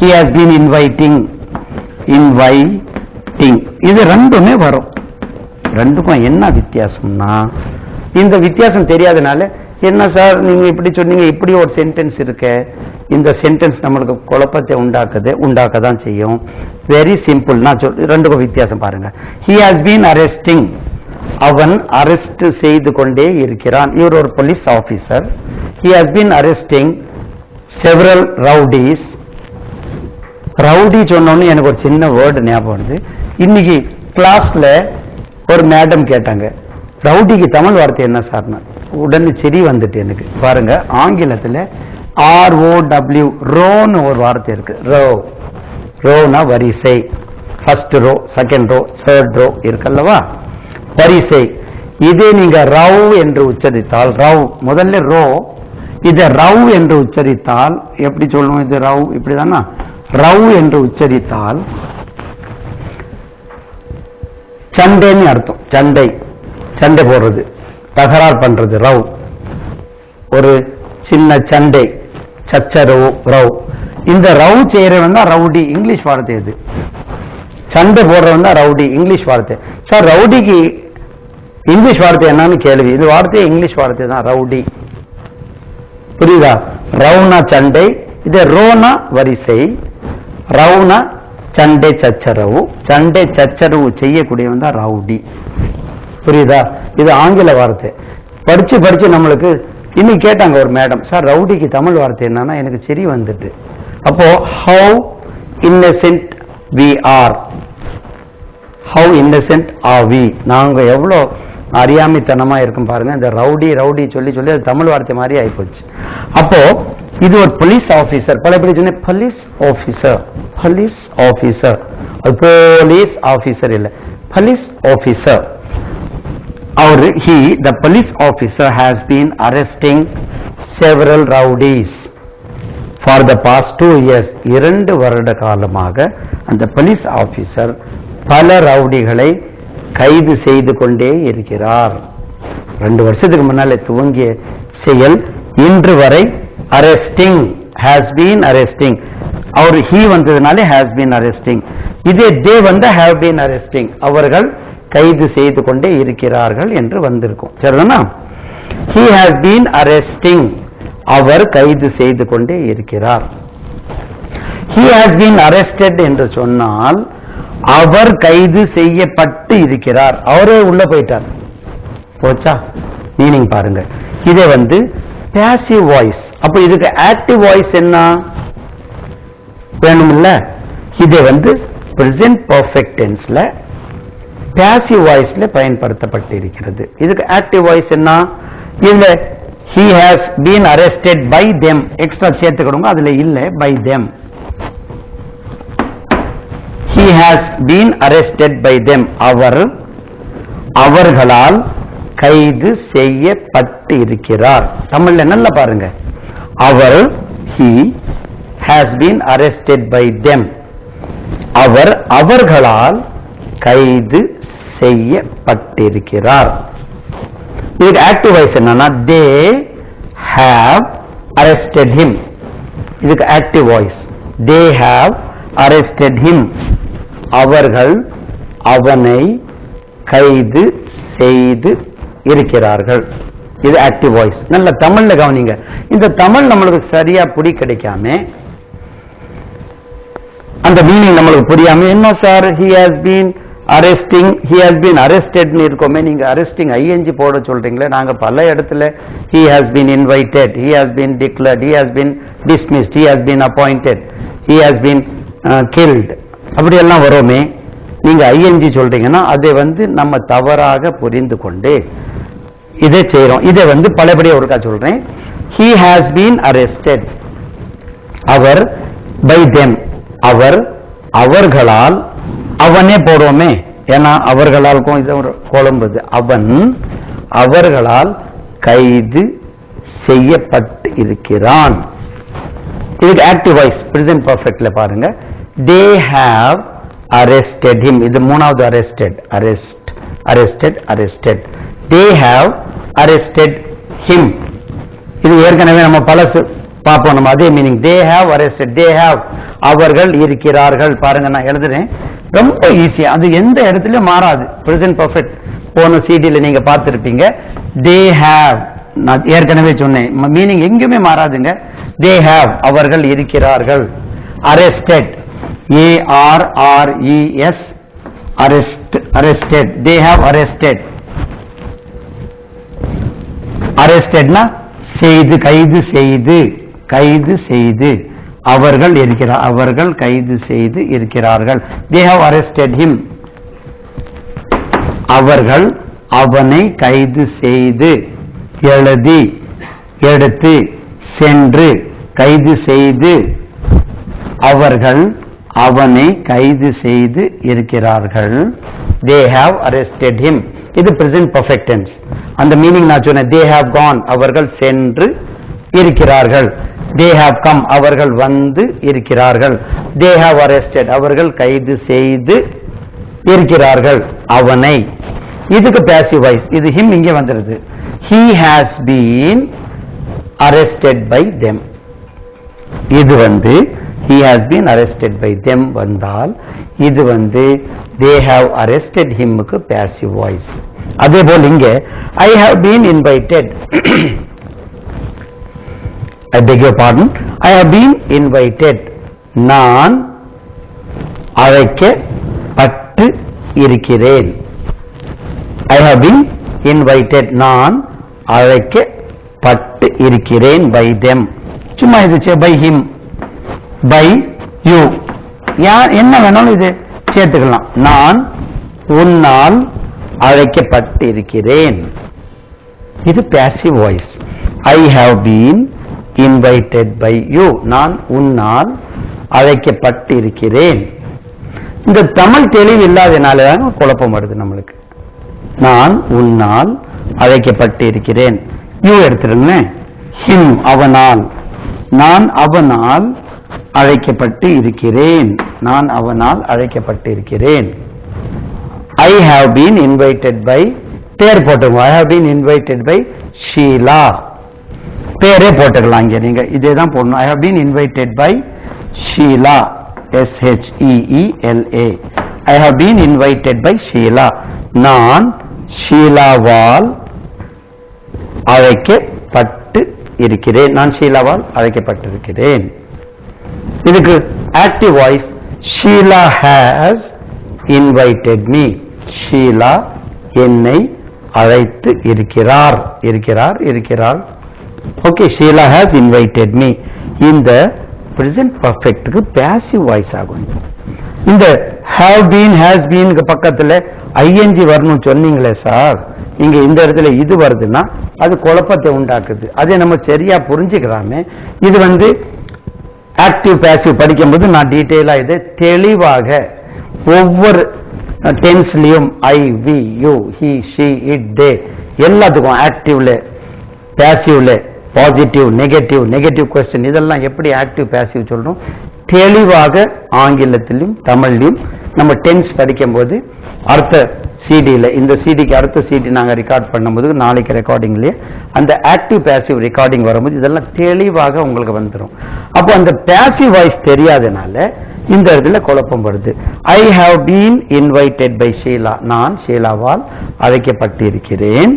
he has been inviting, இது ரெண்டுமே வரும். ரெண்டுக்கும் என்ன வித்தியாசம்னா, இந்த வித்தியாசம் தெரியாதனால என்ன சார் நீங்க இப்படி சொன்னீங்க, இப்படி ஒரு சென்டென்ஸ் இருக்கு, இந்த சென்டென்ஸ் நம்மளுக்கு குழப்பத்தை உண்டாக்கதான் செய்யும். Very simple. நான் ரெண்டுக்கும் வித்தியாசம் பாருங்க. he has been arresting, அவன் அரெஸ்ட் செய்து கொண்டே இருக்கிறான். இவர் ஒரு police officer. he has been arresting several rowdies. Rowdy சொன்னோன்னு எனக்கு ஒரு சின்ன வேர்டு ஞாபகம் வருது. இன்னைக்கு கிளாஸ்ல ஒரு மேடம் கேட்டாங்க, ரவுடிக்கு தமிழ் வார்த்தை என்ன சார்னா, உடனே சரி வந்துட்டு எனக்கு. பாருங்க, ஆங்கிலத்தில் ROW, ரோன்னு ஒரு வார்த்தை இருக்கு. ரோனா வரிசை. First row, second row, third row இருக்கல்லவா, வரிசை. இதே நீங்க ரவ் என்று உச்சரித்தால், ரவ் முதல்ல ரோ, இதை ரவ் என்று உச்சரித்தால் எப்படி சொல்லணும்? இது ரவ் இப்படிதானா? ரவ் என்று உச்சரித்தால் சண்டைன்னு அர்த்தம். சண்டை போடுறது, தகராறு பண்றது, ரவ். ஒரு சின்ன சண்டை, சச்சரவு, ரவ். இந்த ரவ் செய்யறவன் தான் ரவுடி, இங்கிலீஷ் வார்த்தை. இது சண்டை போடுறவன் தான் ரவுடி, இங்கிலீஷ் வார்த்தை. சார் ரவுடிக்கு இங்கிலீஷ் வார்த்தை என்னன்னு கேள்வி. இது வார்த்தையே இங்கிலீஷ் வார்த்தை தான், ரவுடி. புரியுதா? ரவுனா சண்டை, இது ரோனா வரிசை, ரவுனா சண்டை சச்சரவு. சண்டை சச்சரவு செய்யக்கூடியவன் தான் ரவுடி. புரியுதா? இது ஆங்கில வார்த்தை. படிச்சு நம்மளுக்கு இன்னைக்கு கேட்டாங்க ஒரு மேடம், சார் ரவுடிக்கு தமிழ் வார்த்தை என்னன்னா, எனக்கு சரி வந்துட்டு. அப்போ how innocent we are, how innocent are we, நாங்க எவ்வளோ அறியாமைத்தனமா இருக்கும் பாருங்க. இந்த ரவுடி சொல்லி அது தமிழ் வார்த்தை மாதிரி ஆயிப்போச்சு. அப்போ இது ஒரு போலீஸ் ஆபீசர், பல பேர் சொன்ன போலீஸ் ஆபீசர், அது போலீஸ் ஆபீசர் இல்ல, police officer. The police officer has been arresting several rowdies For the past 2 years, 2 வருட காலமாக அந்த போலீஸ் ஆபீசர் பல ரவுடிகளை கைது செய்து கொண்டே இருக்கிறார். 2 வருஷத்துக்கு முன்னாலே துவங்கிய செயல் இன்று வரை arresting, has been arresting. Our he வந்ததுனாலே has been arresting. இதே they வந்த have been arresting. அவர்கள் கைது செய்து கொண்டே இருக்கிறார்கள் என்று வந்திருக்கும். சரிதானா? He has been arresting. அவர் கைது செய்து கொண்டே இருக்கிறார். He has been arrested என்று சொன்னால் அவர் கைது செய்யப்பட்டு இருக்கிறார். அவரே உள்ள போயிட்டார். போச்சா? மீனிங் பாருங்க. இதை வந்து passive voice. அப்ப இதுக்கு active voice என்ன வேணும்ல? இதை வந்து present perfect tenseல passive voiceல பயன்படுத்தப்பட்டிருக்கிறது. இதுக்கு active voice என்ன? இல்ல he has been arrested by them. Extra சேர்த்துக்கணுங்க, அதுல இல்ல by them. He has been arrested by them. அவர்களால் கைது செய்யப்பட்டு இருக்கிறார். தமிழ்ல நல்லா பாருங்க. he has been arrested by them. அவர்களால் கைது செய்யப்பட்டிருக்கிறார். இதுக்கு ஆக்டிவ் வாய்ஸ் என்னன்னா they have arrested him. இதுக்கு active voice they have arrested him. அவர்கள் அவனை கைது செய்து இருக்கிறார்கள். இது ஆக்டிவ் வாய்ஸ். நல்ல தமிழ்ல கவனிங்க. இந்த தமிழ் நம்மளுக்கு சரியா புடி கிடைக்காம, அந்த மீனிங் நம்மளுக்கு புரியாம என்ன sir he has been arresting, he has been arrested னு இருக்கோமே, நீங்க arresting ing போட சொல்றீங்களே. நாங்க பல இடத்துல he has been invited, he has been declared, he has been dismissed, he has been appointed, he has been killed அப்படி எல்லாம் வருமே. நீங்க ing சொல்றீங்கன்னா அதை வந்து நம்ம தவறாக புரிந்து கொண்டு இதை செய்றோம். இதை வந்து பலபடியா ஒருக்கா சொல்றேன். he has been arrested. Our by them. அவர்களால், அவனே போடுவோமே, ஏன்னா அவர்களால் இது ஒரு குழம்புது. அவர்களால் கைது செய்யப்பட்டு இருக்கிறான். இதுக்கு ஆக்டிவ் வாய்ஸ் பிரசன்ட் பர்ஃபெக்ட்ல பாருங்க. they have arrested him. இது மூணாவது arrested. they have arrested him. இது ஏற்கனவே நம்ம பலசு பார்ப்போம். நம்ம அதே meaning they have arrested, they have அவர்கள் இருக்கிறார்கள். பாருங்க நான் எழுதுறேன், ரொம்ப ஈஸியா, அது எந்த இடத்துலயும் மாறாது. பிரசன்ட் பர்ஃபெக்ட் போன சிடில நீங்க பார்த்திருப்பீங்க. they have, நான் ஏற்கனவே சொன்னேன், மீனிங் எங்கேயுமே மாறாதுங்க. they have அவர்கள் இருக்கிறார்கள். arrested, ARRES, arrested, they have arrested னா செய்து, கைது செய்து அவர்கள் கைது செய்து இருக்கிறார்கள். they have arrested him. அவர்கள் அவனை கைது செய்து, எடுத்து, சென்று, கைது செய்து, அவர்கள் அவனை கைது செய்து இருக்கிறார்கள். they have arrested him. இது present perfect tense. அந்த மீனிங் நான் சொன்னேன். they have gone, அவர்கள் சென்று இருக்கிறார்கள். they have come, அவர்கள் வந்து இருக்கிறார்கள். they have arrested, அவர்கள் கைது செய்து இருக்கிறார்கள் அவனை. இதுக்கு passive voice. இது him இங்கே வந்துருது. he has been arrested by them. இது வந்து he has been arrested by them வந்தால், இது வந்து they have arrested him க்கு passive voice. அதே போல் இங்கே I have been invited. I beg your pardon. I have been invited. நான் அழைக்கப்பட்டு இருக்கிறேன். I have been invited. நான் அழைக்கப்பட்டு இருக்கிறேன் by them. சும்மா இது by him, by you, என்ன வேணாலும் இது சேர்த்துக்கலாம். நான் உன்னால் அழைக்கப்பட்டு இருக்கிறேன். இது passive voice. I have been invited by you. நான் உன்னால் அழைக்கப்பட்டு இருக்கிறேன். இந்த தமிழ் தெளிவு இல்லாதனால குழப்பம் வருது நம்மளுக்கு. நான் உன்னால் அழைக்கப்பட்டு இருக்கிறேன். you எடுத்துருங்க. him அவனால், நான் அவனால் அழைக்கப்பட்டு இருக்கிறேன். நான் அவனால் அழைக்கப்பட்டு இருக்கிறேன். I have been invited by, பேர் போட்டுங்க. I have been invited by Sheila. பேரே போட்டுக்கலாம் இங்க, நீங்க இதே தான் போடணும். I have been invited by Sheila, SHEELA. I have been invited by Sheila. நான் ஷீலாவால் அழைக்கப்பட்டு இருக்கிறேன். நான் ஷீலாவால் அழைக்கப்பட்டிருக்கிறேன். இதுக்கு active voice, Sheela has invited me. Sheela என்னை அழைத்து இருக்கிறார். இருக்கிறாள். Okay, Sheela has invited me. இந்த present perfectக்கு passive voice ஆகும். இந்த have been has been பக்கத்துல ing வரணும் சொன்னீங்களே சார், இங்க இந்த இடத்துல இது வருதுன்னா அது குழப்பத்தை உண்டாக்குது. அதை நம்ம சரியா புரிஞ்சுக்கிறாமே. இது வந்து ஆக்டிவ் பாசிவ் படிக்கும்போது நான் டீட்டெயிலா இதை தெளிவாக ஒவ்வொரு டென்ஸ்லயும் I, we, you, he, she, it, they எல்லாத்துக்கும் ஆக்டிவ்ல பாசிவ்ல பாசிட்டிவ் நெகட்டிவ் கொஸ்டின் இதெல்லாம் எப்படி ஆக்டிவ் பாசிவ் சொல்றோம் தெளிவாக ஆங்கிலத்திலும் தமிழ்லையும் நம்ம டென்ஸ் படிக்கும்போது அடுத்த சிடியில், இந்த சிடிக்கு அடுத்த சிடி நாங்கள் ரெக்கார்ட் பண்ணும்போது நாளைக்கு ரெக்கார்டிங்லேயே அந்த ஆக்டிவ் பாசிவ் ரெக்கார்டிங் வரும்போது இதெல்லாம் தெளிவாக உங்களுக்கு வந்துடும். அப்போ அந்த பாசிவ் வாய்ஸ் தெரியாதனால இந்த இடத்துல குழப்பம் வருது. I have been invited by Sheela. நான் ஷீலாவால் அழைக்கப்பட்டிருக்கிறேன்.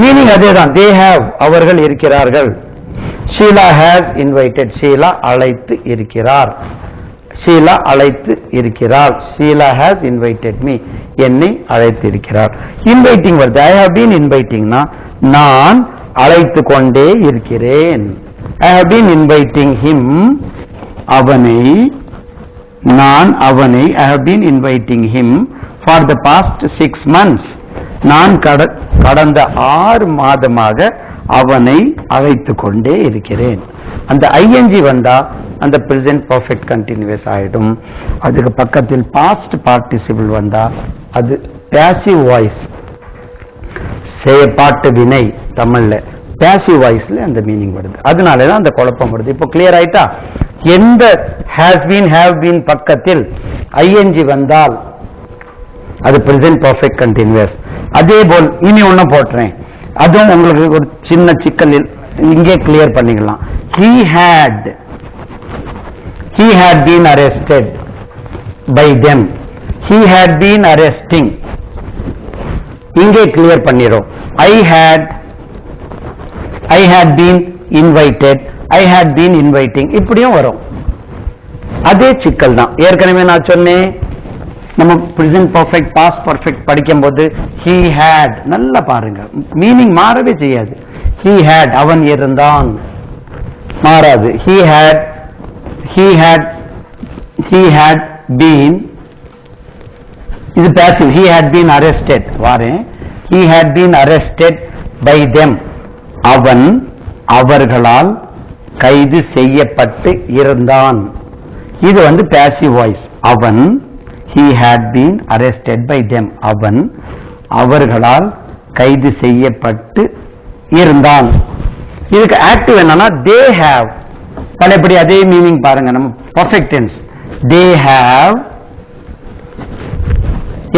மீனிங் அதே தான். தே ஹாவ் அவர்கள் இருக்கிறார்கள். Sheila has invited. ஷீலா அழைத்து இருக்கிறார். ஷீலா அழைத்து இருக்கிறார். Sheela has invited me. என்னை அழைத்து இருக்கிறார். இன்வைட்டிங் வருது. ஐ ஹவ் பீன் இன்வைட்டிங்னா நான் அழைத்து கொண்டே இருக்கிறேன். I have been inviting him. அவனை, நான் அவனை I have been inviting him for the past 6 months. நான் கடந்த 6 மாதமாக அவனை அழைத்து கொண்டே இருக்கிறேன். அந்த ஐஎன்ஜி வந்தா அந்த பிரசன்ட் பர்ஃபெக்ட் கண்டினியூஸ் ஆயிடும். அதுக்கு பக்கத்தில் பாஸ்ட் பார்ட்டிசிபிள் வந்தா அது பாசிவ் வாய்ஸ், செயற்பாட்டு வினை தமிழ்ல பாசிவ் வாய்ஸ்ல அந்த மீனிங் வருது. அதனாலதான் அந்த குழப்பம் வருது. இப்போ கிளியர் ஆயிட்டா? எந்த ஹேஸ் பீன் ஹேவ் பீன் பக்கத்தில் ஐஎன்ஜி வந்தால் அது பிரசன்ட் பர்ஃபெக்ட் கண்டினியூஸ். அதே போல் இனி ஒண்ணு போட்டுறேன், அதுவும் உங்களுக்கு ஒரு சின்ன சிக்கல் இங்கே கிளியர் பண்ணிக்கலாம். he had been arrested by them. he had been arresting. இங்கே clear பண்ணிரும். I had been invited. I had been inviting. இப்படியும் வரும். அதே சிக்கல் தான். ஏற்கனவே நான் சொன்னேன், நம்ம present perfect past perfect படிக்கும்போது he had, நல்லா பாருங்க, மீனிங் மாறவே செய்யாது. he had அவன் இருந்தான் மாறாது. he had been, இது passive. he had been arrested வாரேன். he had been arrested by them. அவன் அவர்களால் கைது செய்யப்பட்டு இருந்தான். இது வந்து passive voice. அவன், he had been arrested by them. அவன் அவர்களால் கைது செய்யப்பட்டு இருந்தான். இதுக்கு ஆக்டிவ் என்னன்னா they have. பலபடி அதே மீனிங் பாருங்க. நம்ம பர்ஃபெக்ட் டென்ஸ் they have.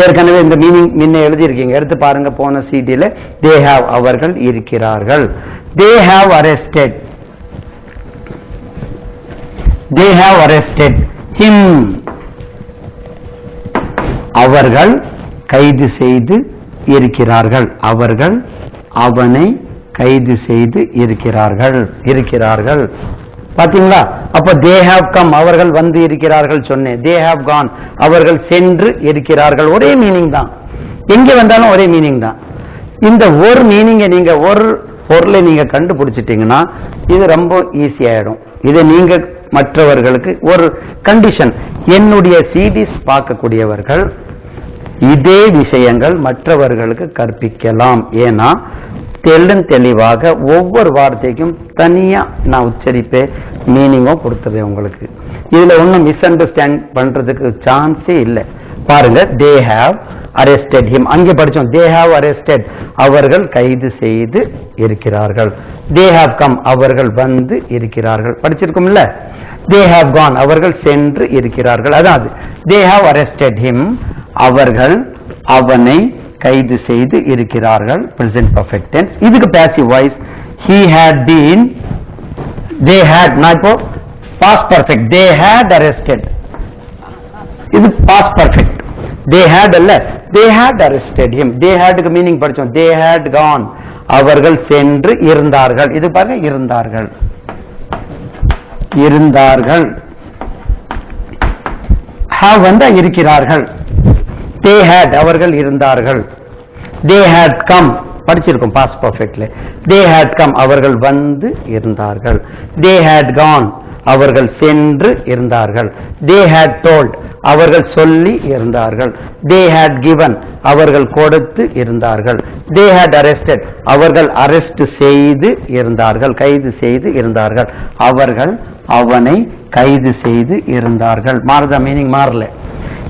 ஏற்கனவே இந்த மீனிங் முன்ன எழுதி இருக்கீங்க, எடுத்து பாருங்க போன சிடில. they have அவர்கள் இருக்கிறார்கள். they have arrested. they have arrested him. அவர்கள் கைது செய்து இருக்கிறார்கள். அவர்கள் அவனை கைது செய்து இருக்கிறார்கள். பாத்தீங்களா? அப்ப they have come, அவர்கள் வந்து இருக்கிறார்கள் சொன்னேன். they have gone, அவர்கள் சென்று இருக்கிறார்கள். ஒரே மீனிங் தான். எங்க வந்தாலும் ஒரே மீனிங் தான். இந்த ஒரு மீனிங்கை நீங்க ஒரு பொருளை நீங்க கண்டுபிடிச்சிட்டீங்கன்னா இது ரொம்ப ஈஸி ஆயிடும். இதை நீங்க மற்றவர்களுக்கு ஒரு கண்டிஷன், என்னுடைய சிடிஸ் பார்க்கக்கூடியவர்கள் இதே விஷயங்கள் மற்றவர்களுக்கு கற்பிக்கலாம். ஏன்னா தெளிவாக ஒவ்வொரு வார்த்தைக்கும் தனியா நான் உச்சரிப்பே மீனிங்கும் கொடுத்துறேன் உங்களுக்கு. இதுல ஒன்றும் மிஸ் அண்டர்ஸ்டாண்ட் பண்றதுக்கு சான்ஸே இல்லை. பாருங்க, they have arrested him. அங்கே படிச்சோம், they have arrested, அவர்கள் கைது செய்து இருக்கிறார்கள். they have come, அவர்கள் வந்து இருக்கிறார்கள். படிச்சிருக்கும்ல. they have gone, அவர்கள் சென்று இருக்கிறார்கள். அதாவது they have arrested him, அவர்கள் அவனை கைது செய்து இருக்கிறார்கள். present perfect tense. இதுக்கு passive voice, he had been, they had, நான் இப்போ past perfect, they had arrested, இது past perfect, they had அல்ல, they had arrested him. they had க்கு மீனிங் படிச்சோம், they had gone, அவர்கள் சென்று இருந்தார்கள். இது பாருங்க, இருந்தார்கள், இருந்தார்கள். have வந்தா இருக்கிறார்கள். they had, அவர்கள் இருந்தார்கள். they had come, படிச்சிருக்கும் past perfectly, they had come, அவர்கள் வந்து இருந்தார்கள். they had gone, அவர்கள் சென்று இருந்தார்கள். they had told, அவர்கள் சொல்லி இருந்தார்கள். they had given, அவர்கள் கொடுத்து இருந்தார்கள். they had arrested, அவர்கள் அரெஸ்ட் செய்து இருந்தார்கள், கைது செய்து இருந்தார்கள். அவர்கள் அவனை கைது செய்து இருந்தார்கள். மாறுதா? மீனிங் மாறல.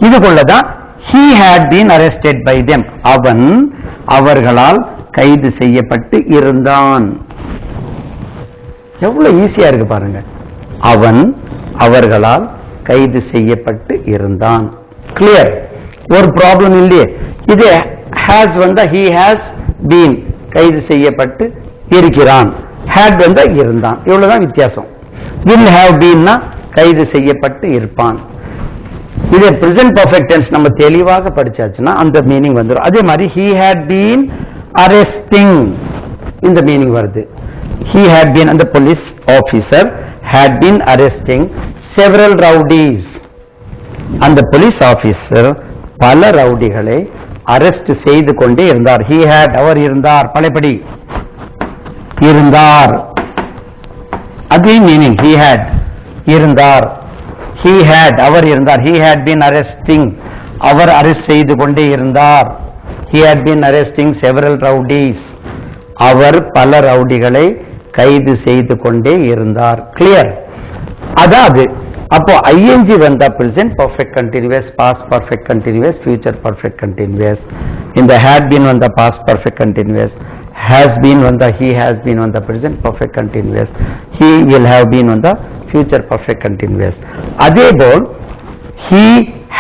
இதுக்குள்ளதான் he had been arrested by them, அவன் அவர்களால் கைது செய்யப்பட்டு இருந்தான். எவ்வளவு ஈஸியா இருக்கு பாருங்க. அவன் அவர்களால் கைது செய்யப்பட்டு இருந்தான். கிளியர்? ஒரு ப்ராப்ளம் இல்லையே. இது has வந்தா he has been, கைது செய்யப்பட்டு இருக்கிறான். had வந்தா இருந்தான். இவ்வளவுதான் வித்தியாசம். will have been னா கைது செய்யப்பட்டு இருப்பான். இது present perfect tense நம்ம தெளிவாக படிச்சாச்சுன்னா அந்த மீனிங் வந்துடும். அதே மாதிரி he had been arresting, இந்த மீனிங் வருது. he had been, அந்த police officer had been arresting several rowdies, அந்த police officer பல ரவுடிகளை அரெஸ்ட் செய்து கொண்டே இருந்தார். he had, அவர் இருந்தார். பழையபடி இருந்தார், அதே மீனிங். he had, இருந்தார். he had, அவர் இருந்தார். he had been arresting, அவர் அரெஸ்ட் செய்து கொண்டே இருந்தார். he had been arresting several rowdies, அவர் பல ரவுடிகளை கைது செய்து கொண்டே இருந்தார். கிளியர்? அதாவது அப்போ ing வந்தா present perfect continuous, past perfect continuous, future perfect continuous. இந்த had been வந்தா past perfect continuous, has been வந்தா he has been வந்தா present perfect continuous, he will have been வந்தா future perfect continuous. அதேபோல் he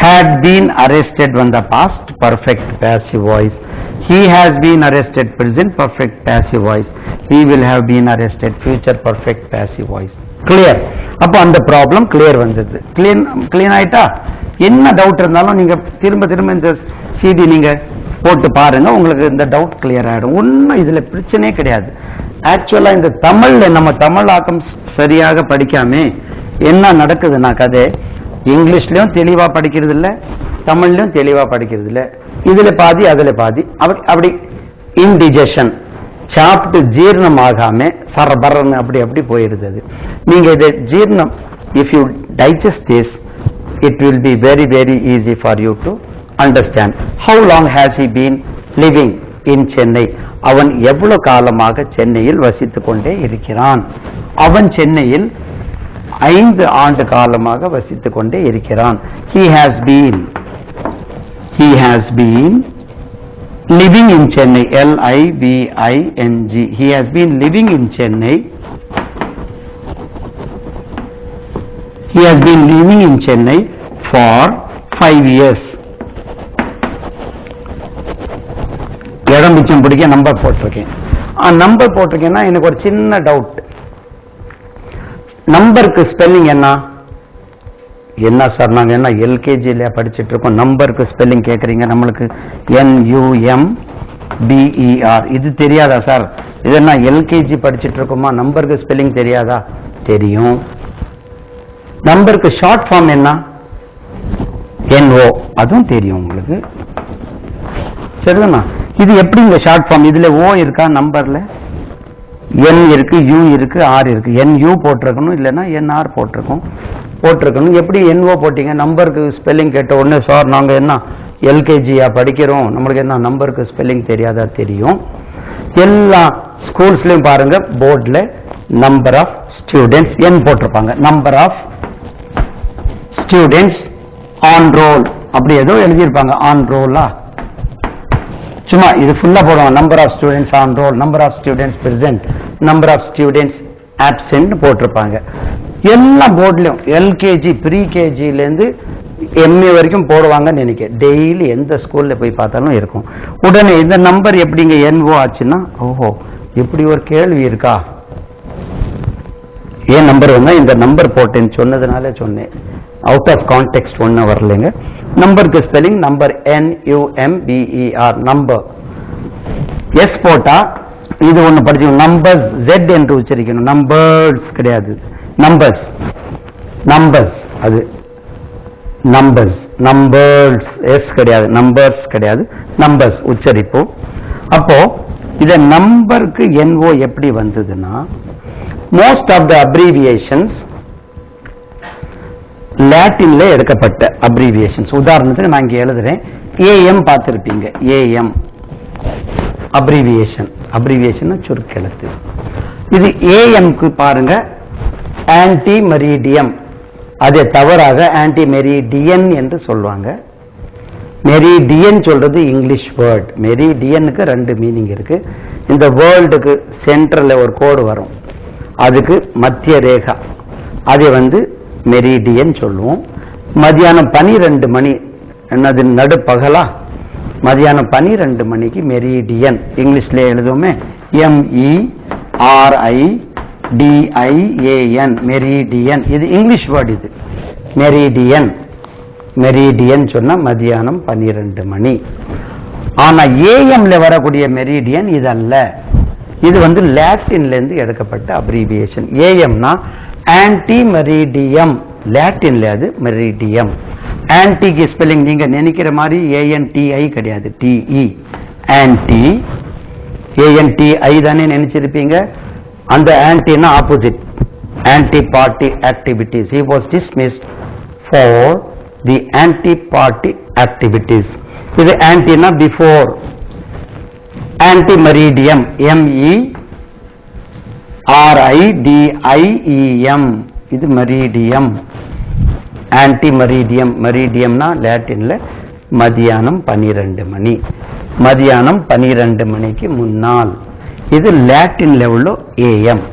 had been arrested வந்தா past perfect passive voice, he has been arrested present perfect passive voice, he will have been arrested future perfect passive voice. Clear? அப்போ அந்த problem clear வந்தது. Clean ஆயிட்டா? என்ன doubt இருந்தாலும் நீங்க திரும்ப திரும்ப இந்த சிடி நீங்க போட்டு பாருங்க, உங்களுக்கு இந்த டவுட் கிளியர் ஆயிடும். ஒன்றும் இதுல பிரச்சனையே கிடையாது. ஆக்சுவலா இந்த தமிழ்ல நம்ம தமிழ் ஆக்கம் சரியாக படிக்காம என்ன நடக்குதுன்னா, கதை இங்கிலீஷ்லயும் தெளிவா படிக்கிறது இல்ல, தமிழ்லயும் தெளிவா படிக்கிறது இல்ல. இதுல பாதி அதுல பாதி, அப்படி இன்டிஜெஷன் சாப்பிட்டு ஜீர்ணம் ஆகாம சரபரன்னு அப்படி அப்படி போயிடுது. அது நீங்க இதை ஜீர்ணம், if you digest this, it will be very very easy for you to understand. How long has he been living in Chennai? அவன் எவ்வளவு காலமாக சென்னையில் வசித்துக் கொண்டே இருக்கிறான்? அவன் சென்னையில் 5 ஆண்டு காலமாக வசித்துக் கொண்டே இருக்கிறான். he has been living in Chennai, living, he has been living in Chennai, he has been living in Chennai for 5 years. இடம் மிச்சம் பிடிக்க நம்பர் போட்டிருக்கேன். நம்பர் போட்டிருக்கேன்னா எனக்கு ஒரு சின்ன டவுட். நம்பருக்கு ஸ்பெல்லிங் என்ன சார், நாங்க என்ன எல்கேஜில படிச்சுட்டு இருக்கோம், நம்பருக்கு ஸ்பெல்லிங் கேட்குறீங்க? நம்மளுக்கு NUMBER இது தெரியாதா சார்? இது என்ன எல்கேஜி படிச்சுட்டு இருக்கோமா? நம்பருக்கு ஸ்பெல்லிங் தெரியாதா? தெரியும். நம்பருக்கு ஷார்ட் ஃபார்ம் என்ன? NO, அதுவும் தெரியும் உங்களுக்கு. சரிதானா? இது எப்படி இந்த ஷார்ட் ஃபார்ம்? இதுல O இருக்கா நம்பர்ல? N இருக்கு, U இருக்கு, R இருக்கு. NU போட்டிருக்கணும், இல்லைன்னா NR போட்டிருக்கணும். எப்படி NO போட்டீங்க? நம்பருக்கு ஸ்பெல்லிங் கேட்ட உடனே சார் நாங்க என்ன எல்கேஜியா படிக்கிறோம், நம்மளுக்கு என்ன நம்பருக்கு ஸ்பெல்லிங் தெரியாதா? தெரியும். எல்லா ஸ்கூல்ஸ்லயும் பாருங்க போர்டில் நம்பர் ஆஃப் ஸ்டூடெண்ட்ஸ் N போட்டிருப்பாங்க. Number of students on roll அப்படி ஏதோ எழுதியிருப்பாங்க. ஆன் ரோலா சும்மா இது ஃபுல்லா போடுவோம். Number of students on roll, number of students present, number of students absent போட்டிருப்பாங்க. எல்லா போர்ட்லயும் எல்கேஜி ப்ரீகேஜிலேருந்து எம்ஏ வரைக்கும் போடுவாங்கன்னு நினைக்கிறேன். டெய்லி எந்த ஸ்கூல்ல போய் பார்த்தாலும் இருக்கும். உடனே இந்த நம்பர் எப்படிங்க என்ஓ ஆச்சுன்னா, ஓஹோ இப்படி ஒரு கேள்வி இருக்கா, ஏன் நம்பர் வந்தா இந்த நம்பர் போட்டேன்னு சொன்னதுனால சொன்னேன். அவுட் ஆஃப் கான்டெக்ட் ஒன்னும் வரலைங்க. நம்பருக்கு spelling number NUMBER number. S போட்டா இது ஒண்ணு படிச்சுக்கணும், நம்பர்ஸ் Z என்று உச்சரிக்கணும், நம்பர்ஸ் கிடையாது, நம்பர்ஸ். நம்பர்ஸ் அது நம்பர்ஸ், நம்பர்ஸ் எஸ் கிடையாது, நம்பர்ஸ் கிடையாது, நம்பர்ஸ் உச்சரிப்போம். அப்போ இத நம்பருக்கு NO எப்படி வந்ததுன்னா, மோஸ்ட் ஆஃப் த அப்ரீவியேஷன்ஸ் லாட்டின்ல எடுக்கப்பட்ட அப்ரீவியேஷன்ஸ். உதாரணத்துக்கு நான் இங்க எழுதுறேன், ஏஎம் பார்த்திருப்பீங்க, ஏஎம் அப்ரீவியேஷன். அப்ரீவியேஷன் சுருக்கெழுத்து. இது ஏஎம்க்கு பாருங்க ஆன்டி மெரிடியம், அதை தவறாக ஆன்டி மெரிடியன் என்று சொல்லுவாங்க. மெரிடியன் சொல்றது இங்கிலீஷ் வேர்ட். மெரிடியனுக்கு ரெண்டு மீனிங் இருக்கு. இந்த வேர்ல்டுக்கு சென்டர்ல ஒரு கோடு வரும், அதுக்கு மத்திய ரேகா, அதை மெரிடியன் சொல்லுவோம். மதியானம் 12 மணி, என்னது நடுப்பகலா, மதியானம் 12 மணிக்கு மெரிடியன். இங்கிலீஷ்ல எழுதுவோமே MERIDIAN, மெரிடியன். இது இங்கிலீஷ் வேர்ட். இது மெரிடியன். மெரிடியன் சொன்னா மதியானம் 12 மணி. ஆனா ஏஎம்ல வரக்கூடிய மெரிடியன் இதல்ல. இது லாட்டின்ல இருந்து எடுக்கப்பட்ட அப்ரீவியேஷன். ஏஎம்னா ஆன்டி மெரிடியம், லாட்டின்ல அது மெரிடியம். ஆன்டிக்கு ஸ்பெல்லிங் நீங்க நினைக்கிற மாதிரி ANTI கிடையாது, TE. ஆன்டி, ANTI தானே நினைச்சிருப்பீங்க. அந்த ஆன்டினா opposite, anti party activities. He was dismissed for the anti-party activities. இது ஆன்டினா பிஃபோர். ஆன்டி மெரிடியம் MERIDIEM, இது மெரிடியம். Ante meridiem. மெரிடியம்னா லாட்டின்ல மதியானம் 12 மணி, மதியானம் 12 மணிக்கு முன்னால். இது லாட்டின்ல உள்ள ஏஎம்,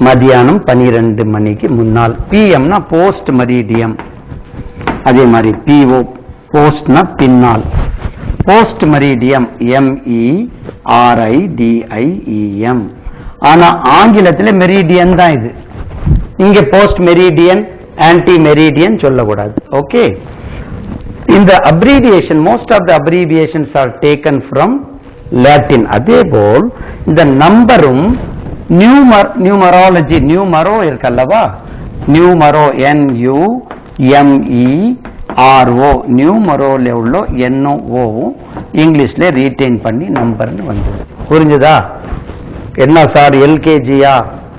மதியானம் 12 மணிக்கு முன்னால். பிஎம்னா போஸ்ட் மெரிடியம். அதே மாதிரி PO, போஸ்ட்னா பின்னால். Post meridiem MERIDIEM. ஆனா ஆங்கிலத்தில் மெரிடியன் தான் இது. இங்க போஸ்ட் மெரிடியன், ஆன்டி மெரிடியன் சொல்லக்கூடாது. ஓகே. இந்த abbreviation, most of the abbreviations are taken from Latin. அதே போல் இந்த நம்பரும் நியூமராலஜி, நியூமரோ இருக்கல்லவா, நியூமரோ NUMERO, நியூமரோல உள்ள NO இங்கிலீஷ்ல ரீட்டைன் பண்ணி நம்பர்னு வந்தது. புரிஞ்சுதா? என்ன சார் எல்கேஜியா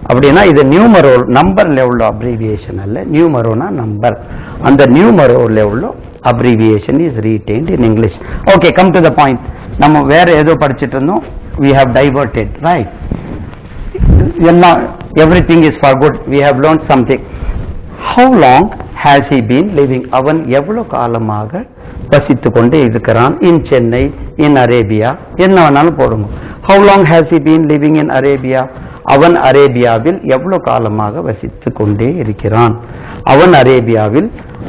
அப்படின்னா, இது நியூமரோ, நம்பர்ல உள்ள அப்ரீவியேஷன் அல்ல. நியூமரோனா நம்பர். அந்த நியூமரோல உள்ள abbreviation is retained in English. Okay, come to the point. நம்ம வேற ஏதோ படிச்சிட்டு இருந்தோம். We have diverted, right? Everything is for good. We have learned something. How long has he been living? அவன் எவ்வளவு காலமாக வசித்துக் கொண்டே இருக்கிறான்? in Chennai, in Arabia, என்ன வேணாலும் போடுங்க. How long has he been living in Arabia? அவன் அரேபியாவில் எவ்வளவு காலமாக வசித்துக் கொண்டே இருக்கிறான்? அவன் அரேபியாவில்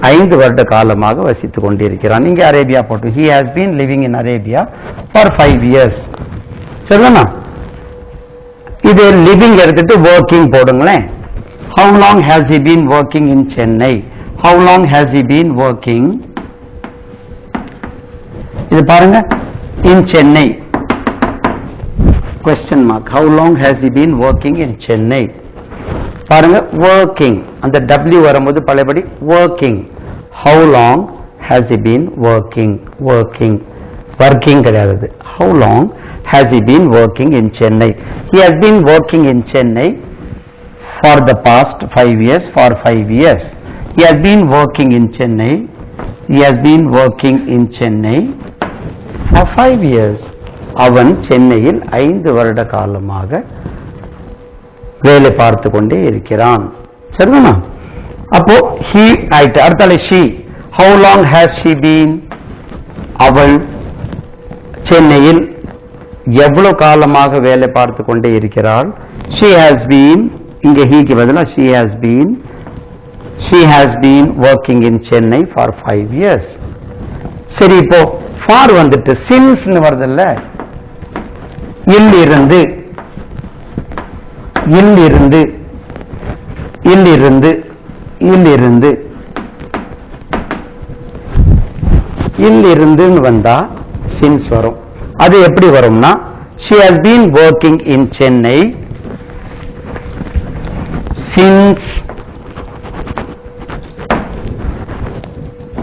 5 வருட காலமாக வசித்துக் கொண்டிருக்கிறான். இங்க அரேபியா போட்டு he has been living in Arabia for 5 years. சரிதானா? இது லிவிங் எடுத்துட்டு working போடுங்களேன். How long has he been working in Chennai? How long has he been working? இது பாருங்க, in Chennai. Question mark. How long has he been working in Chennai? பாருங்க, working. அந்த W வரும்போது பழையபடி working. How long has he been working? Working. Working கிடையாது. How long has he been working in Chennai? He has been working in Chennai for the past 5 years. For 5 years. He has been working in Chennai. He has been working in Chennai for 5 years. அவன் சென்னையில் 5 வருட காலமாக வேலை பார்த்து கொண்டே இருக்கிறான். சரிதானா? அப்போ he ஆயிட்டு. அடுத்தால she. How long has she been? அவள் சென்னையில் எவ்வளவு காலமாக வேலை பார்த்து கொண்டே இருக்கிறாள்? she has been, இங்க he க்கு பதிலா she has been working in Chennai for 5 years. சரி, இப்போ for வந்துட்டு since னு வருதுல்ல, இல்லிருந்து வந்தா since வரும். அது எப்படி வரும்னா, she has been working in Chennai since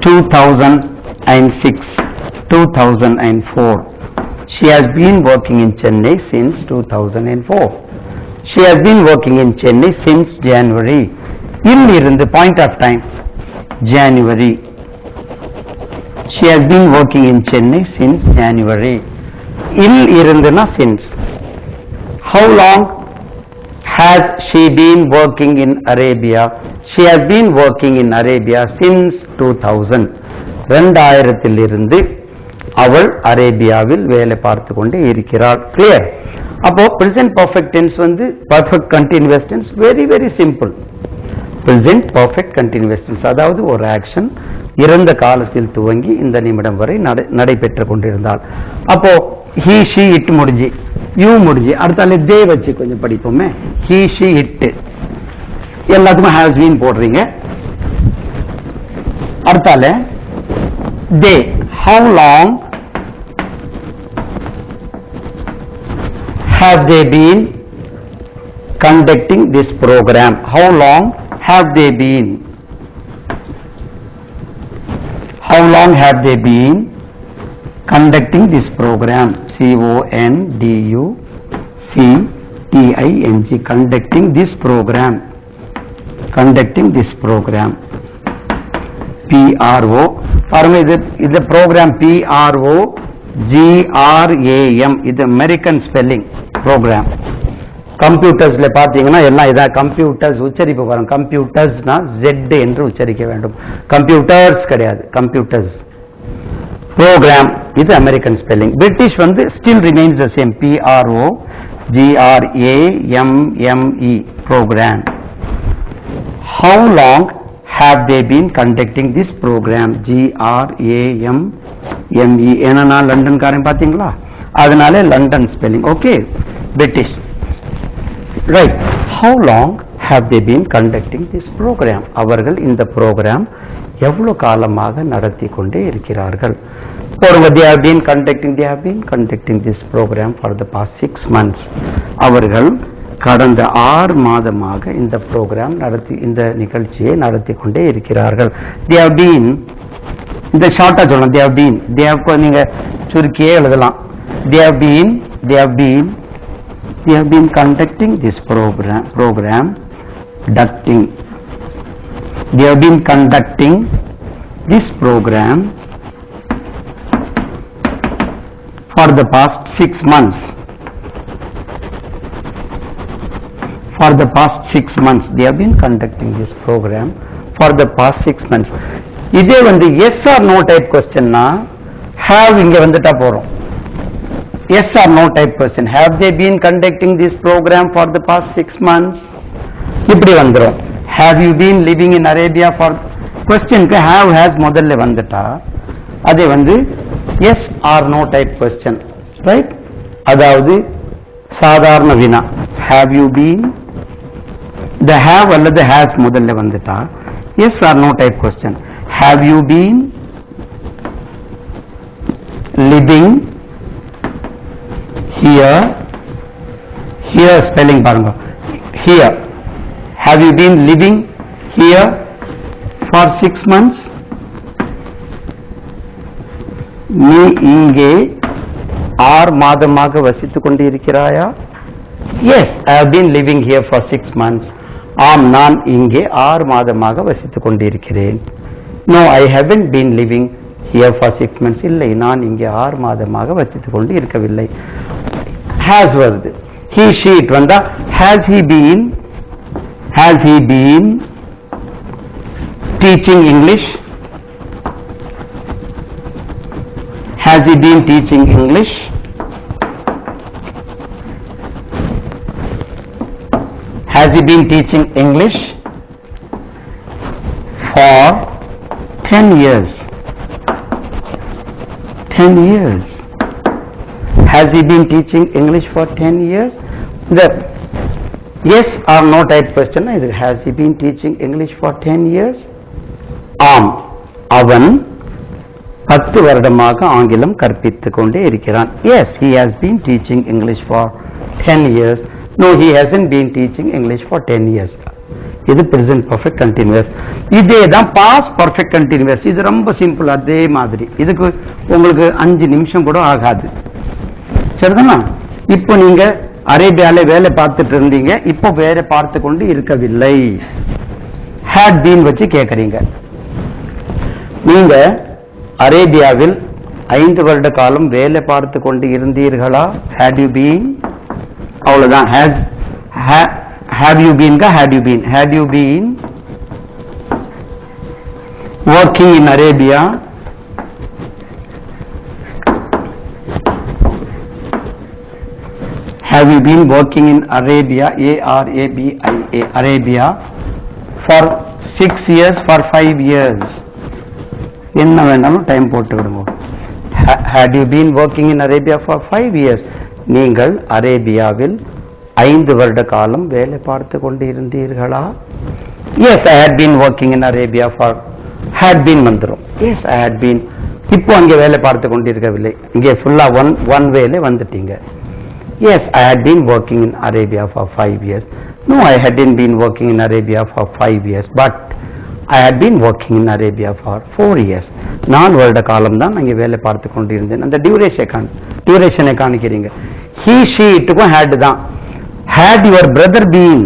2006, 2004. She has been working in Chennai since 2004. She has been working in Chennai since January. இல்லிருந்து point of time January. She has been working in Chennai since January. இருந்துனா since. How long has she been working in Arabia? She has been working in Arabia since 2000. 2000 அவள் அரேபியாவில் வேலை பார்த்து கொண்டே இருக்கிறாள். Clear? அப்போ present perfect tense வந்து perfect continuous tense, very very simple. present perfect continuous tense அதாவது ஒரு ஆக்ஷன் இறந்த காலத்தில் துவங்கி இந்த நிமிடம் வரை நடைபெற்று கொண்டிருந்தாள். அப்போ he she it முடிஞ்சு, you முடிஞ்சு, அடுத்தால they வச்சு கொஞ்சம் படிப்போமே. he she it எல்லாத்துக்கும் has been போடுறீங்க. அடுத்தால they, how long have they been conducting this program? How long have they been? How long have they been conducting this program? CONDUCTING, conducting this program. Conducting this program. PRO, பாருங்க, இது program PROGRAM, இது American spelling program. கம்ப்யூட்டர்ஸ்ல பாத்தீங்கன்னா எல்லாம் இதான் computers உச்சரிப்பு வரும். கம்ப்யூட்டர்ஸ்னா Z என்று உச்சரிக்க வேண்டும், கம்ப்யூட்டர்ஸ் கிடையாது, கம்ப்யூட்டர்ஸ். ப்ரோக்ராம் இது அமெரிக்கன் ஸ்பெல்லிங். பிரிட்டிஷ் வந்து still remains the same, PROGRAMME, program. How long have they been conducting this program? GRAMME, ஏன்னா லண்டன்காரன் பாத்தீங்களா, அதனால London spelling. Okay, British. Right. How long have they been conducting this program? அவர்கள் இந்த program எவ்வளவு காலமாக நடத்தி கொண்டே இருக்கிறார்கள்? போடுங்க, they have been conducting this program for the past 6 months. அவர்கள் கடந்த 6 மாதமாக இந்த ப்ரோக்ராம் இந்த நிகழ்ச்சியை நடத்தி கொண்டே இருக்கிறார்கள். they have been, இந்த ஷார்ட்டா சொல்லலாம், they have நீங்க சுருக்கியே எழுதலாம். they have been conducting this program ducting. They have been conducting this program for the past 6 months. For the past 6 months, they have been conducting this program for the past 6 months. இதே வந்து yes or no type question னா have இங்க வந்துட்டா போறோம். Yes or no type question. Have they been conducting this program for the past 6 months? இப்படி வந்துரும். Have you been living in Arabia for, question க்கு have has முதல்ல வந்துட்டா அதே வந்து yes or no type question, right? அதாவது சாதாரண வினா. Have you been, the have அல்லது has முதல்ல வந்துட்டா yes or no type question. Have you been living here spelling பாருங்க, here. Have you been living here for 6 months? நீ இங்கே 6 மாதமாக வசித்துக் கொண்டிருக்கிறாயா? Yes, I have been living here for 6 months. ஆம், நான் இங்கே 6 மாதமாக வசித்துக் கொண்டிருக்கிறேன். No, I haven't been living here for 6 months. இல்லை, நான் இங்கே 6 மாதமாக வசித்துக் கொண்டு இருக்கவில்லை. has வருது. he she it வந்தா has he been teaching English? Has he been teaching English? Has he been teaching English for 10 years? 10 years. Has he been teaching English for 10 years? The yes or no type question is, has he been teaching English for 10 years? ஆம், அவன் 10 வருடமாக ஆங்கிலம் கற்பித்துக் கொண்டே இருக்கிறான். Yes, he has been teaching English for 10 years. No, he hasn't been teaching English for 10 years. இது present perfect continuous. இதே தான் past perfect continuous. இது ரொம்ப சிம்பிள். அதே மாதிரி இதுக்கு உங்களுக்கு 5 நிமிஷம் கூட ஆகாது. சரிதானா? இப்போ நீங்க அரேபியால வேலை பார்த்துட்டு இருந்தீங்க, இப்போ வேலை பார்த்து கொண்டு இருக்கவில்லை. had been வச்சு கேட்கறீங்க. நீங்க அரேபியாவில் 5 வருட காலம் வேலை பார்த்து கொண்டு இருந்தீர்களா? had you been? அவ்வளவுதான். have you been ka had you been? had you been working in Arabia? Have you been working in Arabia, A-R-A-B-I-A, Arabia, for 6 years, for 5 years? என்ன வேணாலும் டைம் போட்டு விடுங்க. Had you been working in Arabia for 5 years? நீங்கள் அரேபியாவில் 5 வருட காலம் வேலை பார்த்து கொண்டு இருந்தீர்களா? Yes, I had been working in Arabia for, had been வந்துரும். Yes, I had been. இப்போ அங்கே வேலை பார்த்து கொண்டு இருக்கவில்லை. இங்கே ஃபுல்லா ஒன் வேலை வந்துட்டீங்க. Yes, I had been working in Arabia for 5 years. No, I hadn't been working in Arabia for 5 years, but I had been working in Arabia for 4 years. 4 வருட காலம் தான் அங்கே வேலை பார்த்து கொண்டு இருந்தேன். அந்த டியூரேஷனை காணிக்கிறீங்க. He, she ட்டுக்கும் had தான். Had your brother been,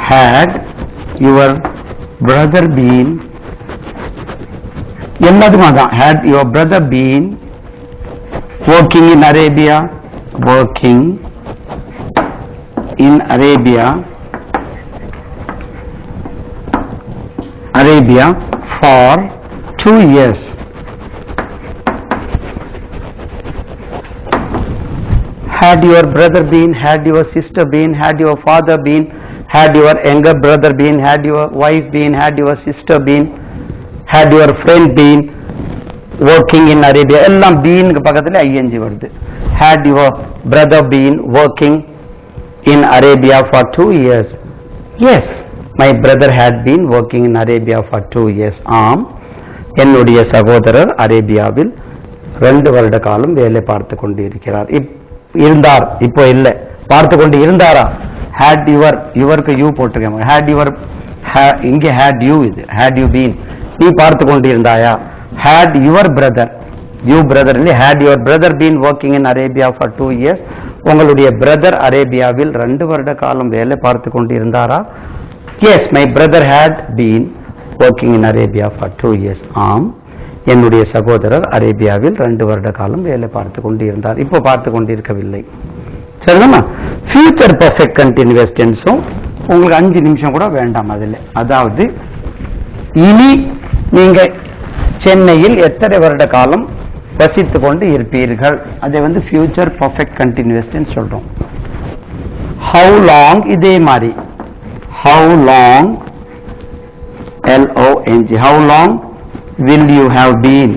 had your brother been, எல்லாத்துக்கும் அதான். Had your brother been working in Arabia, working in Arabia for 2 years. Had your brother been, had your sister been, had your father been, had your younger brother been, had your wife been, had your sister been, had your friend been working in Arabia, எல்லாம் been பக்கத்துல ing வருது. Had your brother been working in Arabia for 2 years? Yes, my brother had been working in Arabia for 2 years. ஆம், என்னுடைய சகோதரர் அரேபியாவில் 2 வருட காலம் வேலை பார்த்து கொண்டு இருக்கிறார். இருந்தார், இப்போ இல்லை. பார்த்து கொண்டு இருந்தாரா? had your, இவருக்கு யூ போட்டிருக்கேன். had your, இங்கே had you, இது had you been, நீ பார்த்து கொண்டு இருந்தாயா? had your brother, you brother இல்லை, had your brother been working in Arabia for 2 years? உங்களுடைய பிரதர் அரேபியாவில் 2 வருட காலம் வேலை பார்த்து கொண்டு இருந்தாரா? Yes, my brother had been working in Arabia for 2 years. ஆம், என்னுடைய சகோதரர் அரேபியாவில் 2 வருட காலம் வேலை பார்த்து கொண்டு இருந்தார். இப்போ பார்த்து கொண்டு இருக்கவில்லை. சரிதானா? ஃபியூச்சர் பெர்ஃபெக்ட் கண்டினியூஸ் டென்ஸும் உங்களுக்கு 5 நிமிஷம் கூட வேண்டாம் அதில். அதாவது இனி நீங்க சென்னையில் எத்தனை வருட காலம் வசித்து கொண்டு இருப்பீர்கள், அதை வந்து ஃபியூச்சர் பெர்ஃபெக்ட் கண்டினியூஸ் டென்ஸ் சொல்றோம். how long, இதே மாதிரி how long, L-O-N-G, how long will you have been,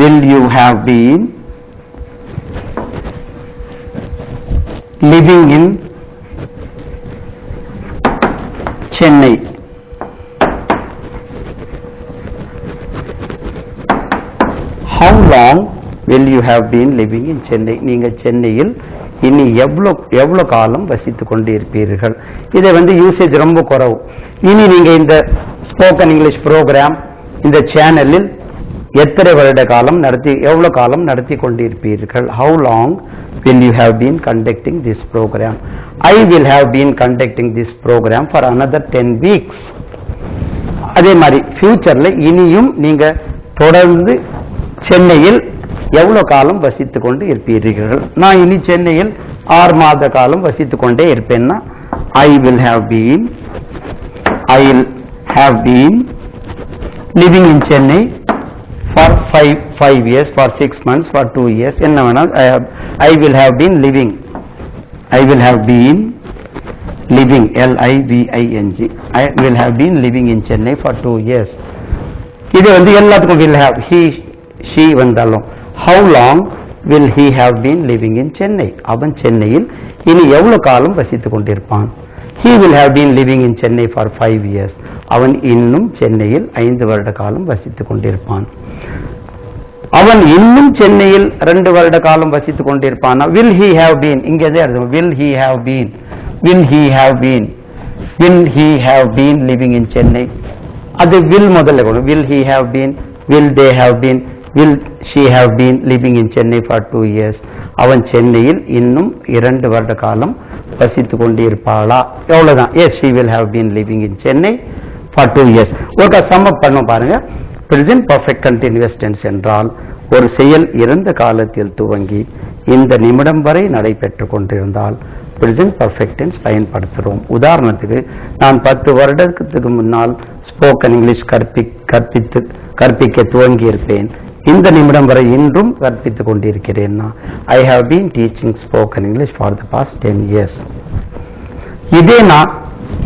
will you have been living in Chennai? How long will you have been living in Chennai? நீங்க சென்னையில் இனி எவ்வளவு காலம் வசித்து கொண்டு இருப்பீர்கள்? இதை வந்து யூசேஜ் ரொம்ப குறைவு. இனி நீங்க இந்த ஸ்போக்கன் இங்கிலீஷ் ப்ரோக்ராம் இந்த சேனலில் எத்தனை வருட காலம் எவ்வளவு காலம் நடத்தி கொண்டிருப்பீர்கள்? How long will you have been conducting this program? I will have been conducting this program for another 10 weeks. அதே மாதிரி ஃபியூச்சர்ல இனியும் நீங்க தொடர்ந்து சென்னையில் எவ்வளவு காலம் வசித்து கொண்டு இருப்பீர்கள்? நான் இனி சென்னையில் 6 மாத காலம் வசித்து கொண்டே இருப்பேன்னா I will have been living in Chennai for 5 years, for 6 months, for 2 years, என்ன வேணால் I will have been living, I will have been living, L-I-V-I-N-G, I will have been living in Chennai for 2 years. இது வந்து எல்லாத்துக்கும் will have, he, she வந்தாலும் how long will he have been living in Chennai? அவன் சென்னையில் இனி எவ்வளவு காலம் வசித்துக் கொண்டிருப்பான்? He will have been living in Chennai for 5 years. அவன் இன்னும் சென்னையில் 5 வருட காலம் வசித்துக் கொண்டிருப்பான். அவன் இன்னும் சென்னையில் 2 வருட காலம் வசித்துக் கொண்டிருப்பான். will he have been, இங்கேதே அர்த்தம், will he have been, will he have been, will he have been living in Chennai? அது will முதல்ல கொண்டு, will he have been, will they have been, will she have been living in Chennai for 2 years? அவன் சென்னையில் இன்னும் 2 வருட காலம் வசித்துக் கொண்டிருப்பாளா? எவ்வளவுதான். yes, she will have been living in Chennai for 2 years. ஒரு சம் அப் பண்ண பாருங்க. present perfect continuous tense என்றால் ஒரு செயல் இறந்த காலத்தில் துவங்கி இந்த நிமிடம் வரை நடைபெற்று கொண்டிருந்தால் present perfect tense பயன்படுத்துகிறோம். உதாரணத்துக்கு நான் 10 வருடத்துக்கு முன்னால் ஸ்போக்கன் இங்கிலீஷ் கற்பிக்க துவங்கி இருப்பேன். இந்த நிமிடம் வரை இன்றும் கற்பித்துக் கொண்டிருக்கிறேன். I have been teaching spoken English for the past 10 years. இதே நான்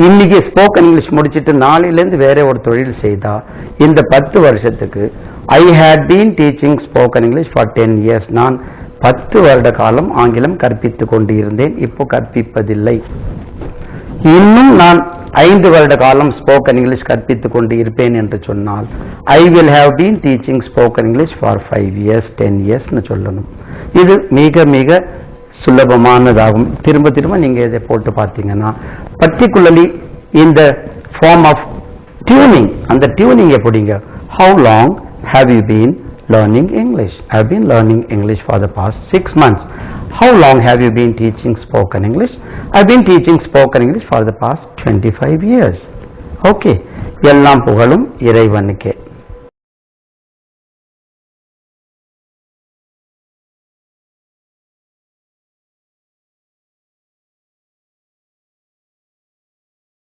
இன்னைக்கு ஸ்போக்கன் இங்கிலீஷ் முடிச்சிட்டு நாளையிலேருந்து வேற ஒரு தொழில் செய்தா இந்த 10 வருஷத்துக்கு I had been teaching spoken English for 10 years. நான் 10 வருட காலம் ஆங்கிலம் கற்பித்துக் கொண்டிருந்தேன், இப்போ கற்பிப்பதில்லை. இன்னும் நான் 5 வருட காலம் ஸ்போக்கன் இங்கிலீஷ் கற்பித்துக் கொண்டு இருப்பேன் என்று சொன்னால் I will have been teaching spoken English for 5 years, 10 years சொல்லணும். இது மிக மிக சுலபமானதாகும். திரும்ப திரும்ப நீங்க இதை போட்டு பார்த்தீங்கன்னா particularly in the form of tuning, அந்த tuning எப்படிங்க? How long have you been learning English? I have been learning English for the past 6 months. How long have you been teaching spoken English? I have been teaching spoken English for the past 25 years. Okay. எல்லாம் புகழும் இறைவனுக்கே.